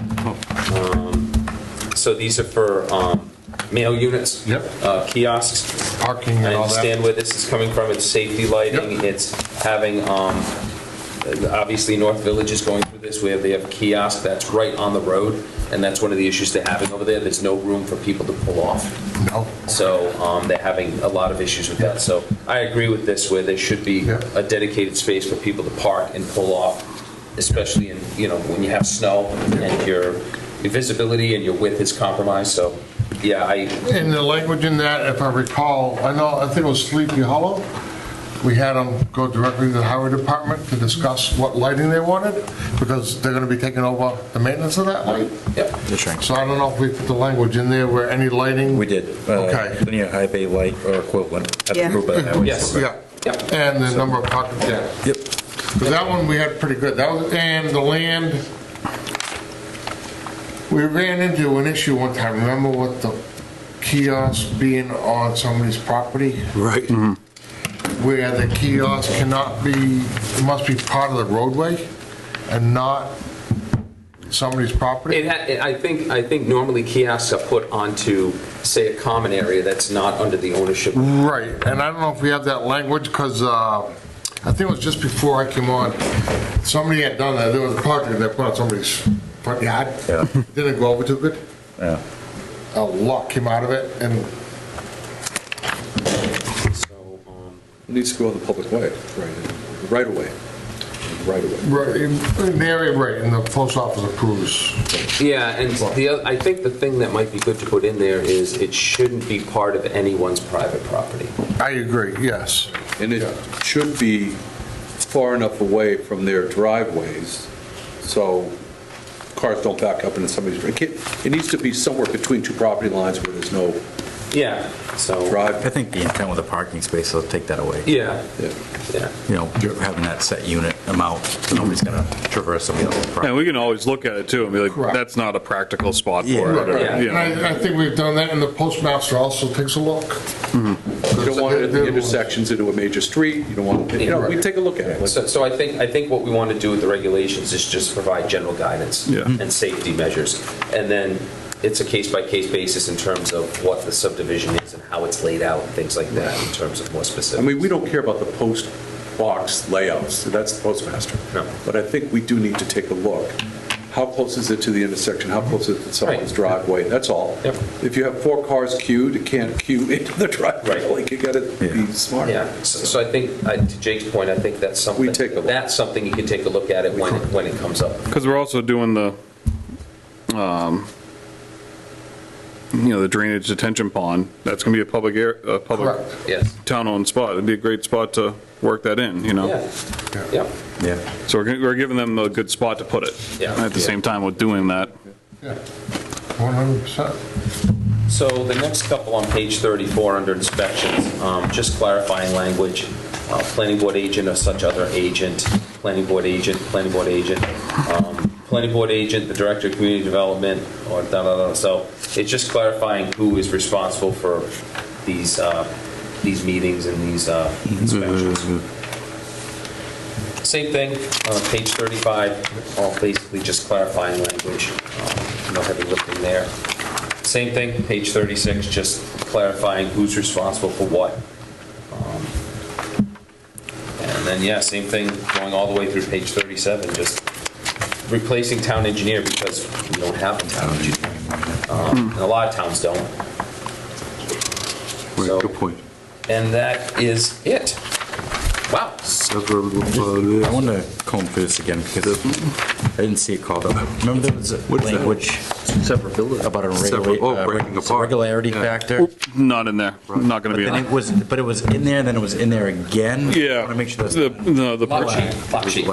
So these are for mail units? Yep. Kiosks? Parking and I all understand that. where this is coming from, it's safety lighting, Yep. it's having, obviously North Village is going through this, where they have a kiosk that's right on the road, and that's one of the issues they're having over there, there's no room for people to pull off. No. So they're having a lot of issues with that. So I agree with this, where there should be Yeah. a dedicated space for people to park and pull off, especially in, when you have snow and your visibility and your width is compromised. So, yeah, And the language in that, if I recall, I think it was Sleepy Hollow, we had them go directly to the highway department to discuss what lighting they wanted, because they're going to be taking over the maintenance of that light. yep. That's right. So I don't know if we put the language in there where any lighting. We did. Okay. Linear high bay light or equivalent at the Yeah. group of highways. Yes. Yeah. Yep. And the number of parking, yeah. Yep. But that one we had pretty good. That was, and the land, we ran into an issue one time. Remember with the kiosk being on somebody's property? Right. Where the kiosk cannot be, it must be part of the roadway and not somebody's property? I think normally kiosks are put onto, say, a common area that's not under the ownership. Right, and I don't know if we have that language, because I think it was just before I came on, somebody had done that, there was a project that put on somebody's front yard. Yeah. Didn't go over too good. Yeah. A lot came out of it, and So, It needs to go on the public way, right away. Right away. right, in the area, right, and the post office approves. yeah, and I think the thing that might be good to put in there is it shouldn't be part of anyone's private property. I agree, yes. And it should be far enough away from their driveways, so cars don't back up into somebody's, it needs to be somewhere between two property lines where there's no Yeah, so, I drive. think the intent with the parking space will take that away. yeah, Yeah. yeah. Having that set unit amount, so nobody's going to traverse somebody else's property. And we can always look at it too and be like, Correct. that's not a practical spot for Yeah. it. or, Yeah. you know. And I think we've done that, and the postmaster also takes a look. You don't want it at the intersections into a major street, you don't want, we take a look at it. So I think what we want to do with the regulations is just provide general guidance Yeah. and safety measures. And then it's a case-by-case basis in terms of what the subdivision is and how it's laid out and things like that in terms of more I specific. mean, we don't care about the post box layouts, that's the postmaster. No. But I think we do need to take a look. How close is it to the intersection? How close is it to someone's Right. driveway? That's all. Yep. If you have 4 cars queued, it can't queue into the driveway. Right. Like, you gotta be smart. Yeah, so I think, to Jake's point, I think that's something, We take a look. that's something you can take a look at it when it comes up. Because we're also doing the drainage detention pond. That's going to be a public Correct. Yes. town-owned spot. It'd be a great spot to work that in, Yeah, yeah. Yeah. So we're giving them a good spot to put it. Yeah. At the same time with doing that. Yeah, 100%. So the next couple on page 34 under inspections, just clarifying language, planning board agent or such other agent, planning board agent, planning board agent, planning board agent, the director of community development, or da-da-da. So it's just clarifying who is responsible for these meetings and these inspections. Same thing, page 35, all basically just clarifying language, no heavy lifting there. Same thing, page 36, just clarifying who's responsible for what. And then, yeah, same thing, going all the way through page 37, just replacing town engineer because we don't have a town engineer. And a lot of towns don't. Right, So- good point. And that is it. Wow. I want to comb through this again because I didn't see it called out. Remember there was a What's that? language about a breaking apart. regularity Yeah. factor? Not in there. Not going to be Then in it was, but it was in there, and then it was in there again. Yeah. I want to make sure that's Block sheet.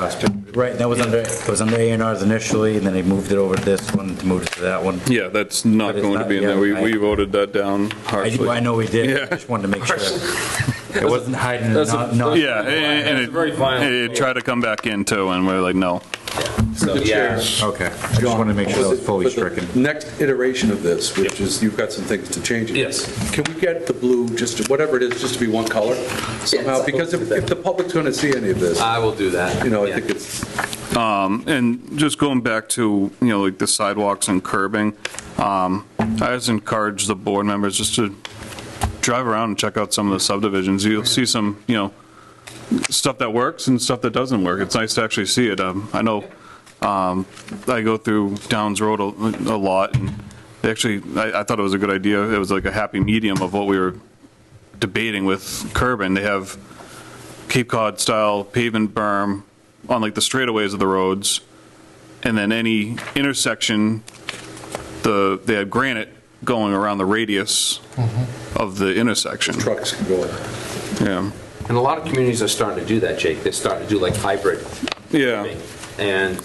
right. That was under, it was under A&Rs initially, and then they moved it over to this one, to move it to that one. Yeah, that's not But it's going to not- be in yeah, there. We I- voted that down I harshly. know we did. Yeah. I just wanted to make sure it wasn't hiding. That's a- not- Yeah, and It's very violent. it tried to come back in too, and we're like, no. So, yeah. Okay. I just wanted to make sure that was fully For the stricken. next iteration of this, which is, you've got some things to change. it. Yes. Can we get the blue, just whatever it is, just to be one color somehow? Yes, Because if the public's going to see any of this, I will do that. you know, I Yeah. think it's, And just going back to, like the sidewalks and curbing, I just encourage the board members just to drive around and check out some of the subdivisions. You'll see some, stuff that works and stuff that doesn't work. It's nice to actually see it. I know I go through Downs Road a lot, and they actually, I thought it was a good idea. It was like a happy medium of what we were debating with curbing. They have Cape Cod style pavement berm on like the straightaways of the roads, and then any intersection, they have granite going around the radius of the intersection. trucks can go in. Yeah. And a lot of communities are starting to do that, Jake. They're starting to do like hybrid. Yeah. And,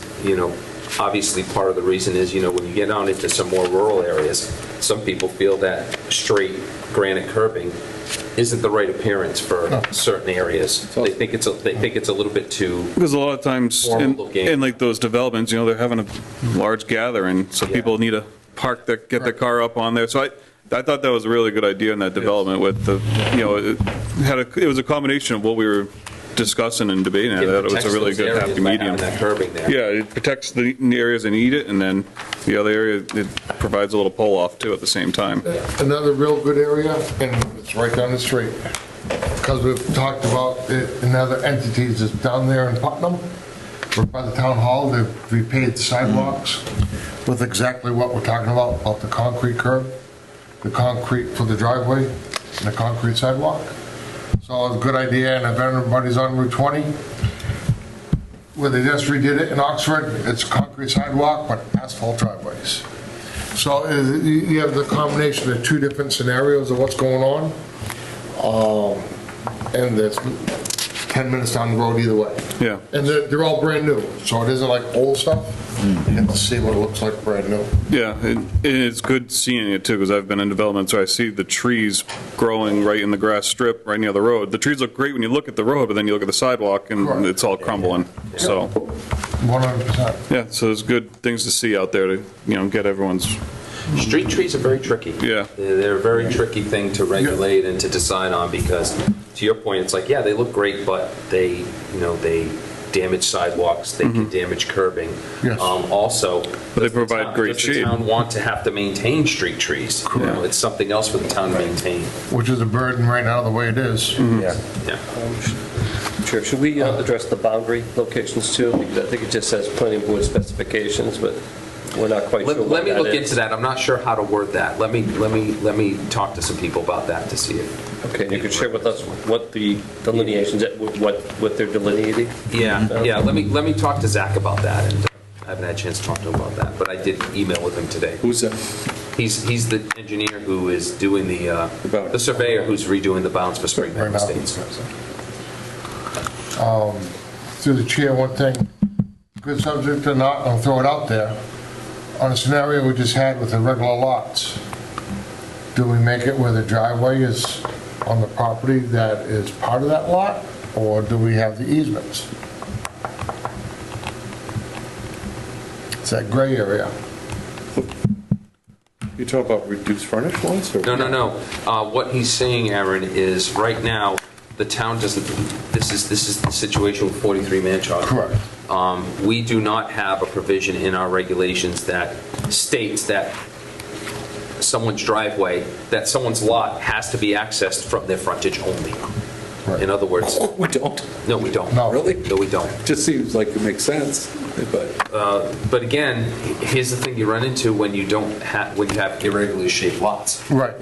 obviously part of the reason is, when you get out into some more rural areas, some people feel that straight granite curbing isn't the right appearance for certain areas. They think it's a little bit too, Because a lot of times Formal looking. in like those developments, they're having a large gathering, so Yeah. people need to park get their car up on there. So I thought that was a really good idea in that development with the, it was a combination of what we were discussing and debating. I thought it was a really good happy medium. That curbing there. Yeah, it protects the areas that need it, and then the other area, it provides a little pull-off too at the same time. Another real good area, and it's right down the street, because we've talked about it in other entities, is down there in Putnam, right by the town hall, they've repaved the sidewalks with exactly what we're talking about the concrete curb, the concrete for the driveway, and the concrete sidewalk. So it's a good idea, and if everybody's on Route 20, where they just redid it in Oxford, it's concrete sidewalk, but asphalt driveways. So you have the combination of two different scenarios of what's going on. And there's 10 minutes down the road either way. Yeah. And they're all brand new, so it isn't like old stuff. You get to see what it looks like brand new. Yeah, and it's good seeing it too, because I've been in development, so I see the trees growing right in the grass strip right near the road. The trees look great when you look at the road, but then you look at the sidewalk and Correct. it's all crumbling. So, 100%. yeah, so there's good things to see out there to, get everyone's, Street trees are very tricky. Yeah. They're a very tricky thing to regulate and to decide on because, to your point, it's like, yeah, they look great, but they damage sidewalks, they can damage curbing. Yes. Also, But they provide great does the shade. town want to have to maintain street trees? It's something else for the town to maintain. Which is a burden right now, the way it is. Yeah. Chair, should we address the boundary locations too? Because I think it just says planning board specifications, but we're not quite sure Let what me that look is. into that. I'm not sure how to word that. Let me talk to some people about that to see if. Okay, you could share with us what the delineations, what they're delineating? Yeah. Let me talk to Zach about that, and I haven't had a chance to talk to him about that, but I did email with him today. Who's that? He's the engineer who is doing the surveyor who's redoing the bounds for Springfield Right now. Estates. Through the chair, one thing, good subject or not, I'll throw it out there. On a scenario we just had with the regular lots, do we make it where the driveway is on the property that is part of that lot, or do we have the easements? It's that gray area. You talk about reduced frontage lots? or- No. What he's saying, Aaron, is right now, the town doesn't, this is the situation with 43 Manchog. Correct. We do not have a provision in our regulations that states that someone's driveway, that someone's lot has to be accessed from their frontage only. Right. In other words, We don't. no, we don't. No. Really? No, we don't. Just seems like it makes sense, but. But again, here's the thing you run into when you don't have, when you have irregularly shaped lots. Right.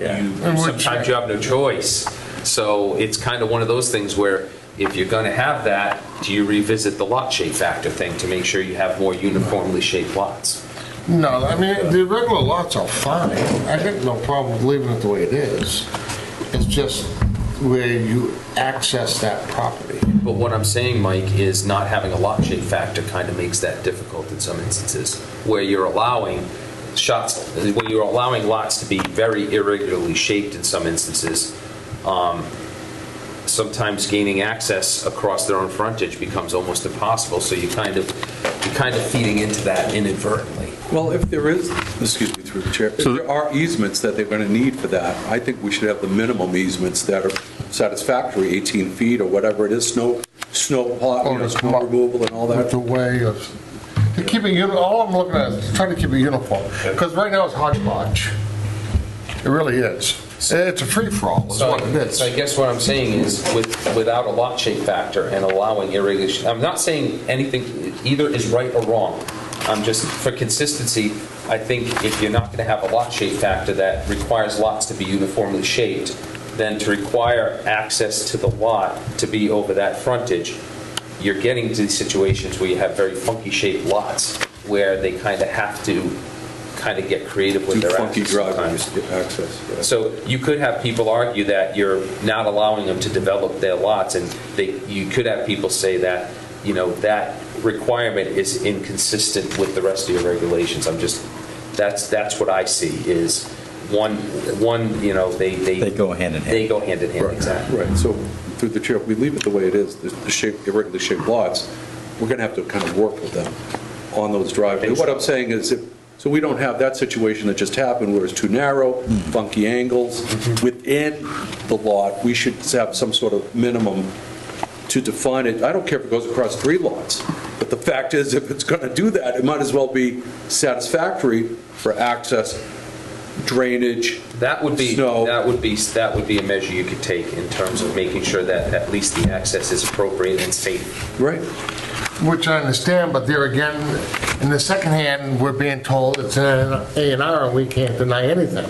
Sometimes you have no choice. So it's kind of one of those things where if you're going to have that, do you revisit the lot shape factor thing to make sure you have more uniformly shaped lots? No, I mean, the irregular lots are fine. I got no problem with leaving it the way it is. It's just where you access that property. But what I'm saying, Mike, is not having a lot shape factor kind of makes that difficult in some instances, where you're allowing when you're allowing lots to be very irregularly shaped in some instances. Sometimes gaining access across their own frontage becomes almost impossible, so you're kind of feeding into that inadvertently. Well, if there is, excuse me, through the chair, if there are easements that they're going to need for that, I think we should have the minimum easements that are satisfactory, 18 feet or whatever it is, snow plot, snow removal and all With that. the way of, to keep it, all I'm looking at is trying to keep it uniform. Because right now it's hodgepodge. It really is. It's a free-for-all, is what it is. So I guess what I'm saying is, without a lot shape factor and allowing irregular, I'm not saying anything either is right or wrong. I'm just, for consistency, I think if you're not going to have a lot shape factor that requires lots to be uniformly shaped, then to require access to the lot to be over that frontage, you're getting to these situations where you have very funky shaped lots where they kind of have to kind of get creative with Do their funky access driveways sometimes. to get access. Yeah. So you could have people argue that you're not allowing them to develop their lots, and you could have people say that, that requirement is inconsistent with the rest of your regulations. That's what I see is one, they go hand in hand. They go hand in hand, exactly. Right, so through the chair, if we leave it the way it is, the irregularly shaped lots, we're going to have to kind of work with them on those driveways. What I'm saying is, so we don't have that situation that just happened where it's too narrow, funky angles. Within the lot, we should have some sort of minimum to define it. I don't care if it goes across 3 lots, but the fact is, if it's going to do that, it might as well be satisfactory for access, drainage, That would be snow. that would be a measure you could take in terms of making sure that at least the access is appropriate and safe. Right. Which I understand, but there again, in the second hand, we're being told it's an A&R and we can't deny anything.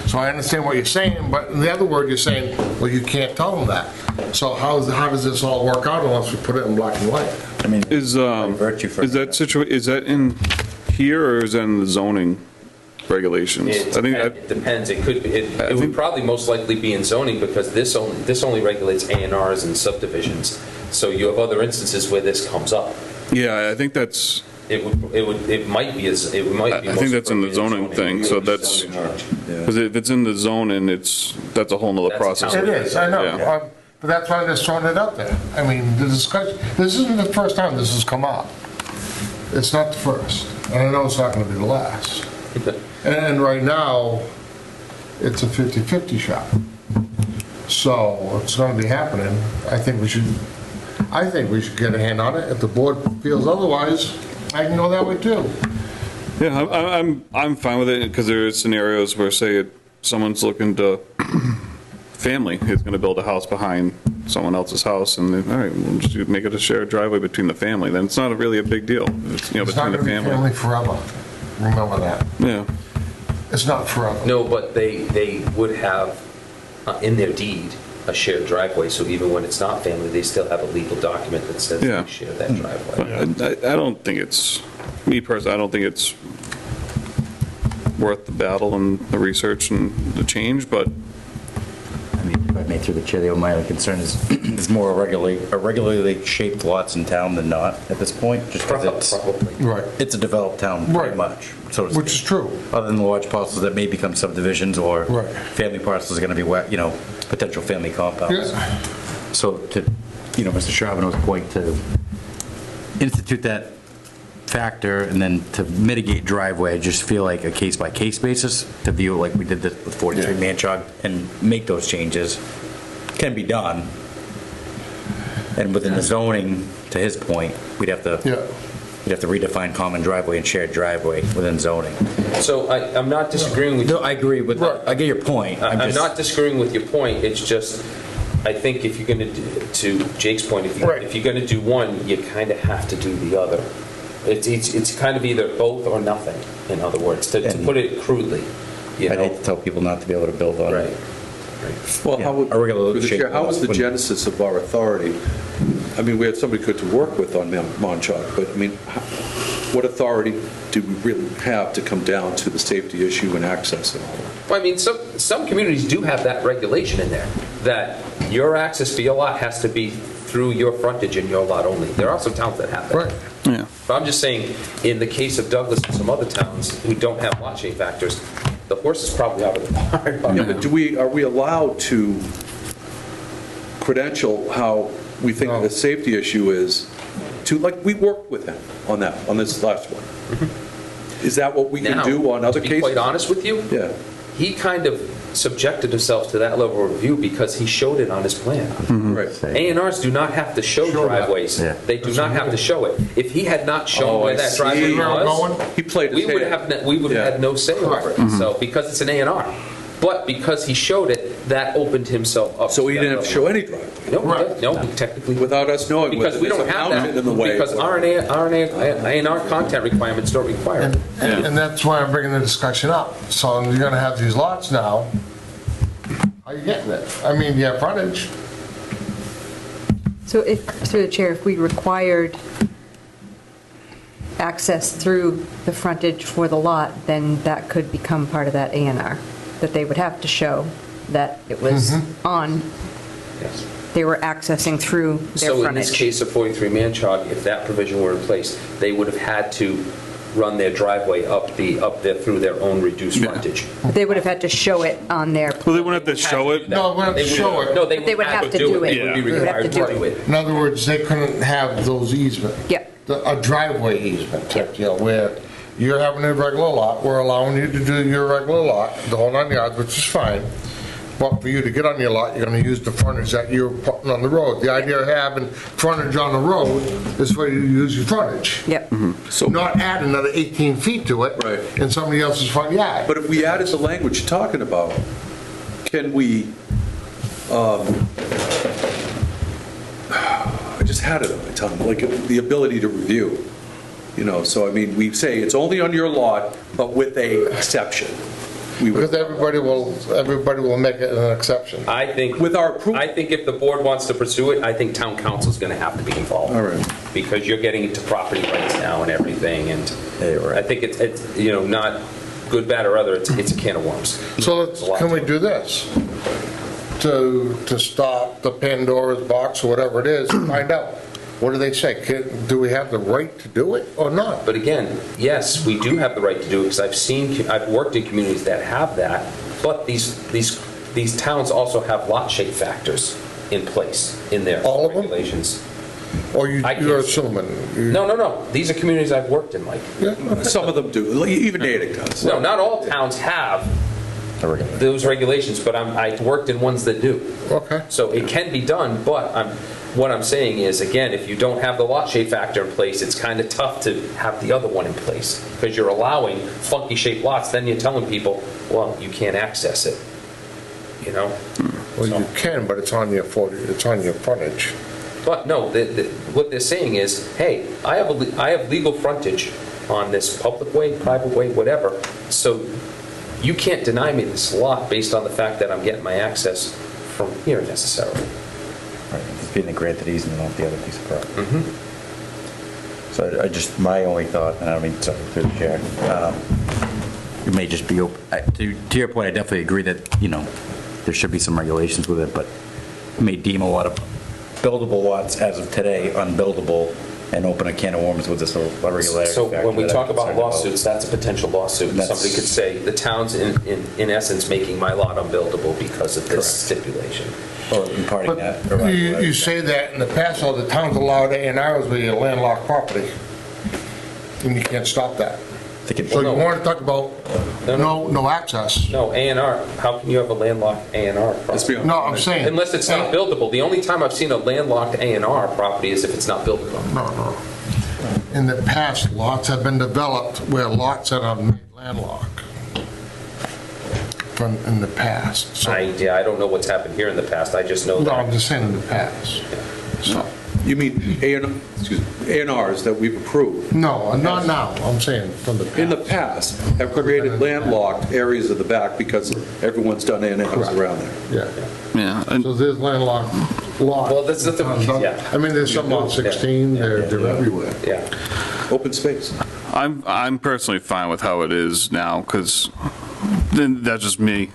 So I understand what you're saying, but in the other word, you're saying, well, you can't tell them that. So how does this all work out unless we put it in black and white? I mean, Is that in here or is that in the zoning regulations? It depends. It could be. It would probably most likely be in zoning because this only regulates A&Rs and subdivisions. So you have other instances where this comes up. Yeah, I think that's, It might be I think that's in the zoning thing, so that's, because if it's in the zone and that's a whole nother That's process. It is, I know, Yeah. but that's why I'm just throwing it out there. I mean, the discussion, this isn't the first time this has come up. It's not the first, and I know it's not going to be the last. And right now, it's a 50-50 shot. So it's going to be happening. I think we should get a hand on it. If the board feels otherwise, I can go that way too. Yeah, I'm fine with it because there are scenarios where, say, someone's looking to, family is going to build a house behind someone else's house, and then, all right, we'll just make it a shared driveway between the family. Then it's not really a big deal. It's, It's not between the going to be family. family forever. Remember that. Yeah. It's not forever. No, but they would have in their deed a shared driveway. So even when it's not family, they still have a legal document that says Yeah. they share that driveway. But I don't think it's, me personally, I don't think it's worth the battle and the research and the change, but I mean, I made through the chair, my only concern is, is more irregularly shaped lots in town than not at this point, just because Probably. Right. it's a developed town pretty Right. much, so to Which is speak. true. Other than the large parcels that may become subdivisions or Right. family parcels are going to be, potential family compounds. Yeah. So to, Mr. Charbonneau's point, to institute that factor and then to mitigate driveway, I just feel like a case-by-case basis to view it like we did this with 43 Manchog and make those changes can be done. And within the zoning, to his point, we'd have to redefine common driveway and shared driveway within zoning. So I'm not disagreeing with you. No, I agree with that. I get your point. I'm just- not disagreeing with your point, it's just, I think if you're going to Jake's point, if you're going to do one, you kind of have to do the other. It's kind of either both or nothing, in other words, to put it crudely, you I'd know? hate to tell people not to be able to build on Right. it. Well, Yeah, how would, a regular through the shape chair, how was the wouldn't- genesis of our authority? I mean, we had somebody good to work with on Montauk, but I mean, what authority do we really have to come down to the safety issue and access and all that? Well, I mean, some communities do have that regulation in there, that your access for your lot has to be through your frontage and your lot only. There are some towns that have that. Right. Yeah. But I'm just saying, in the case of Douglas and some other towns who don't have lot shape factors, the horse is probably out of the barn. Yeah, but are we allowed to credential how we think the safety issue is to, like, we worked with him on that, on this last one. Is that what we can Now, do on other to be cases? quite honest with you, Yeah. he kind of subjected himself to that level of review because he showed it on his plan. Right. A&Rs do not have to show driveways. Yeah. They do not have to show it. If he had not shown Oh, where I that see. driveway Where I'm was, going? He played his we would hand. have had no say over it. Correct. So, because it's an A&R. But because he showed it, that opened himself up. So he that didn't have to show level. any driveway, No, Right. no, technically. without us knowing Because whether we there's don't a have mountain in the that. way. Because A&R content requirements don't require it. And that's why I'm bringing the discussion up. So you're gonna have these lots now. How you getting it? I mean, you have frontage. So if, through the chair, if we required access through the frontage for the lot, then that could become part of that A&R, that they would have to show that it was on, Yes. they were accessing through their So in this frontage. case of 43 Manchog, if that provision were in place, they would have had to run their driveway up there through their own reduced frontage. They would have had to show it on their, Well, they wouldn't have to show it. No, we have to They would- show it. No, They would have to do it. They would be Yeah. They would have required to to do do it. In other words, they couldn't have those easements. Yep. A driveway easement type deal, where you're having a regular lot, we're allowing you to do your regular lot, the whole 9 yards, which is fine. But for you to get on your lot, you're gonna use the frontage that you're putting on the road. The idea of having frontage on the road is for you to use your frontage. yep. So, Not add another 18 feet to it. Right. In somebody else's front yard. but if we added the language you're talking about, can we, I just had it on my tongue, like the ability to review, so I mean, we say it's only on your lot, but with a exception. We would, Because everybody will make it an exception. I think. With our approval. I think if the board wants to pursue it, I think town council's going to have to be involved. All right. Because you're getting into property rights now and everything, and I think it's not good, bad, or other, it's a can of worms. So It's a lot can to we it. do this? To stop the Pandora's box or whatever it is, find out. What do they say? Do we have the right to do it or not? But again, yes, we do have the right to do it, because I've worked in communities that have that, but these towns also have lot shape factors in place in their All of them? regulations. Or I can't you're say. assuming? No. These are communities I've worked in, Mike. Some of them do, like, even Natick does. No, not all towns have those regulations, but I worked in ones that do. Okay. So it can be done, but what I'm saying is, again, if you don't have the lot shape factor in place, it's kind of tough to have the other one in place, because you're allowing funky shaped lots, then you're telling people, well, you can't access it, Well, you can, but it's on your frontage. But no, what they're saying is, hey, I have legal frontage on this public way, private way, whatever, so you can't deny me this lot based on the fact that I'm getting my access from here necessarily. Right, it's being a granted easement off the other piece of property. So my only thought, and I don't mean, sorry, through the chair, it may just be, to your point, I definitely agree that, there should be some regulations with it, but may deem a lot of buildable lots as of today unbuildable and open a can of worms with this irregularity. So factor when we that I'm talk about concerned lawsuits, that's a potential lawsuit. That's- Somebody could say, the town's in essence making my lot unbuildable because of this stipulation. Or imparting that. But you say that in the past, all the towns allowed A&Rs where you're landlocked property. And you can't stop that. So you want to talk about no access. No, A&R, how can you have a landlocked A&R property? No, I'm saying. Unless it's not buildable. The only time I've seen a landlocked A&R property is if it's not buildable. No. In the past, lots have been developed where lots that are made landlocked. From in the past. So, I don't know what's happened here in the past. I just know no, that. I'm just saying in the past. So, You mean A&Rs that we've approved no, not now. I'm saying from the past. in the past have created landlocked areas of the back because everyone's done A&Rs around there. Yeah. Yeah, So there's landlocked lots. Well, that's the thing, yeah. I mean, there's some on 16, they're everywhere. Yeah. Open space. I'm personally fine with how it is now, because that's just me.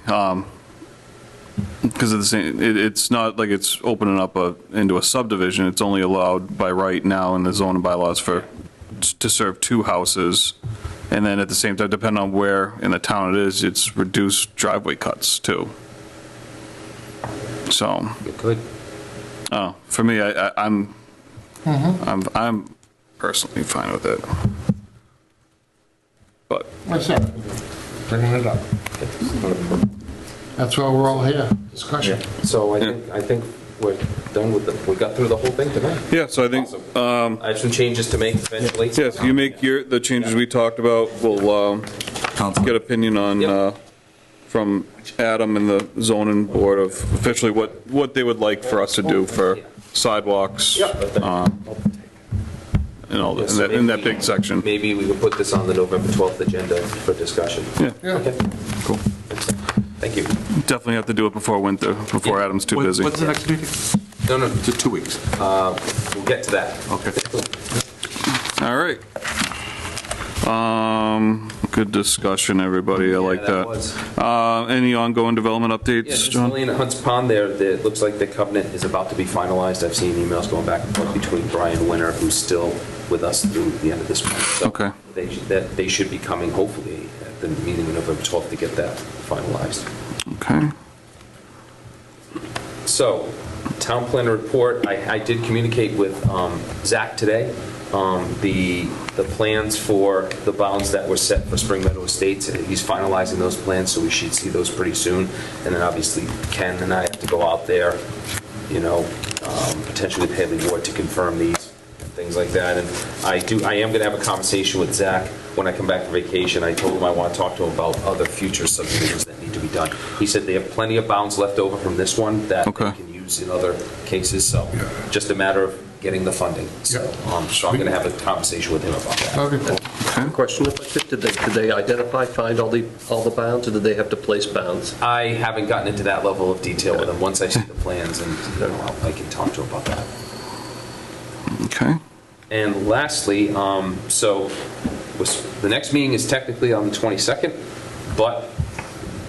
Because of the same, it's not like it's opening up into a subdivision. It's only allowed by right now in the zoning bylaws to serve 2 houses. And then at the same time, depending on where in the town it is, it's reduced driveway cuts too. So, Good. for me, I'm personally fine with it. But What's that? Bringing it up. That's why we're all here, discussion. So I think we're done with we got through the whole thing tonight. yeah, so I think, I have some changes to make eventually. yes, you make the changes we talked about. We'll get opinion on, Yep. from Adam and the zoning board of officially what they would like for us to do for sidewalks. Yep. And all that, Yeah, so in that maybe- big section. Maybe we could put this on the November 12th agenda for discussion. Yeah, Okay. cool. Thank you. Definitely have to do it before winter, before Adam's too busy. When's the next meeting? No. It's 2 weeks. We'll get to that. Okay. All right. Good discussion, everybody. I like that that. Any ongoing development Yeah, updates, just John? Lillian at Hunts Pond there, it looks like the covenant is about to be finalized. I've seen emails going back and forth between Brian Winter, who's still with us through the end of this month. So Okay. They should be coming hopefully at the meeting on November 12th to get that finalized. Okay. So, town planner report, I did communicate with Zach today. The plans for the bounds that were set for Spring Meadow Estates, he's finalizing those plans, so we should see those pretty soon. And then obviously Ken and I have to go out there, potentially with Haley Ward to confirm these, things like that. And I am going to have a conversation with Zach when I come back from vacation. I told him I want to talk to him about other future subdivisions that need to be done. He said they have plenty of bounds left over from this one that they Okay. can use in other cases, so just a matter of getting the funding. So I'm going to have a conversation with him about that. Okay, cool. Question if I could, did they identify, find all the bounds, or did they have to place bounds? I haven't gotten into that level of detail with him. Once I see the plans, and I can talk to him about that. Okay. And lastly, the next meeting is technically on the 22nd, but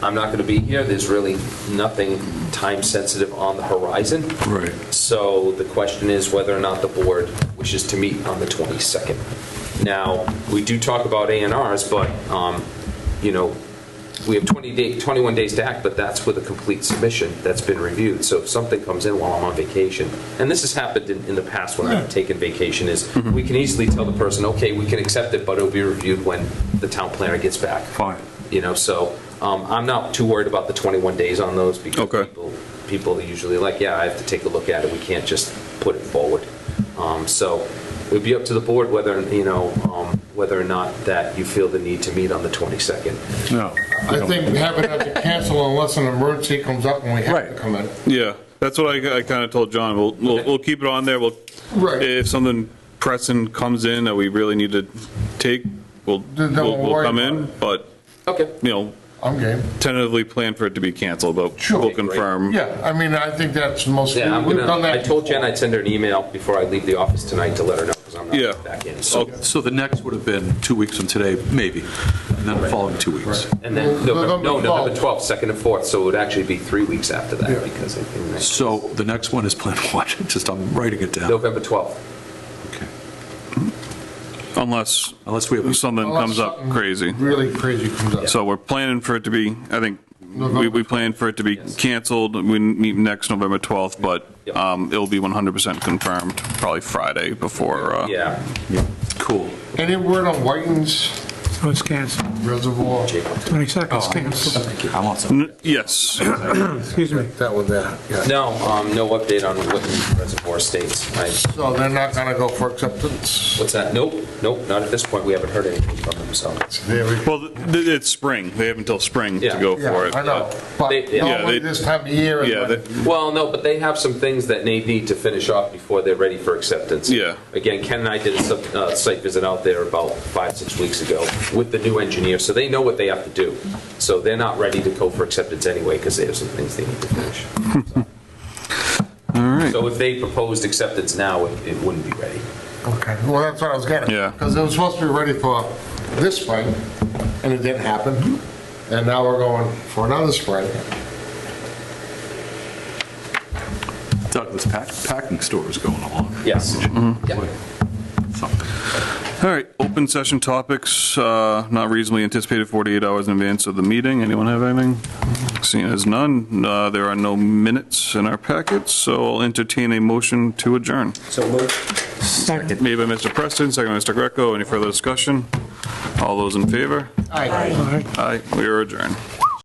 I'm not going to be here. There's really nothing time-sensitive on the horizon. Right. So the question is whether or not the board wishes to meet on the 22nd. Now, we do talk about A&Rs, but, we have 21 days to act, but that's with a complete submission that's been reviewed. So if something comes in while I'm on vacation, and this has happened in the past when I've taken vacation, is we can easily tell the person, okay, we can accept it, but it'll be reviewed when the town planner gets back. Fine. So I'm not too worried about the 21 days on those because Okay. people are usually like, yeah, I have to take a look at it. We can't just put it forward. So it would be up to the board whether or not that you feel the need to meet on the 22nd. No. I think we haven't had to cancel unless an emergency comes up and we have to come in. Yeah, that's what I kind of told John. We'll keep it on there. Right. If something pressing comes in that we really need to take, we'll worry come about in. it. But, Okay. I'm game. tentatively plan for it to be canceled, but Sure. we'll confirm. Yeah, I mean, I think that's the most, Yeah, we've done that. I told Jen before. I'd send her an email before I leave the office tonight to let her know, because I'm not Yeah. back in. So the next would have been 2 weeks from today, maybe, and then the following 2 weeks. And then November November 12th. 12th, 2nd and 4th, so it would actually be 3 weeks after that, because I think So the next one is planned what? Just, I'm writing it down. November 12th. Okay. Unless Unless we have, something Unless comes up something crazy. Really crazy comes up. So we're planning for it to be, I think, November we plan for it to be canceled. We meet next November 12th, but Yep. it'll be 100% confirmed probably Friday before. Yeah. cool. Any word on Whiting's So it's canceled. Reservoir? 22nd, it's canceled. I want some. Yes. Excuse me. That was that, yeah. No, no update on Whitten Reservoir Estates. So they're not gonna go for acceptance? What's that? Nope, not at this point. We haven't heard anything from them, so. There we go. Well, it's spring. They have until spring to Yeah. go for it. I know, but They- normally they- this time of year. is Yeah, when- Well, no, but they have some things that they need to finish off before they're ready for acceptance. Yeah. Again, Ken and I did a site visit out there about 5-6 weeks ago with the new engineer, so they know what they have to do. So they're not ready to go for acceptance anyway, because they have some things they need to finish. All right. So if they proposed acceptance now, it wouldn't be ready. Okay, well, that's what I was getting. Yeah. Because it was supposed to be ready for this spring, and it didn't happen. And now we're going for another spring. Douglas Packing Store is going along. Yes. Yep. Something. All right, open session topics, not reasonably anticipated 48 hours in advance of the meeting. Anyone have anything? Seeing as none, there are no minutes in our packets, so I'll entertain a motion to adjourn. So moved. Second. Made by Mr. Preston, second by Mr. Greco. Any further discussion? All those in favor? Aye. Aye, we are adjourned.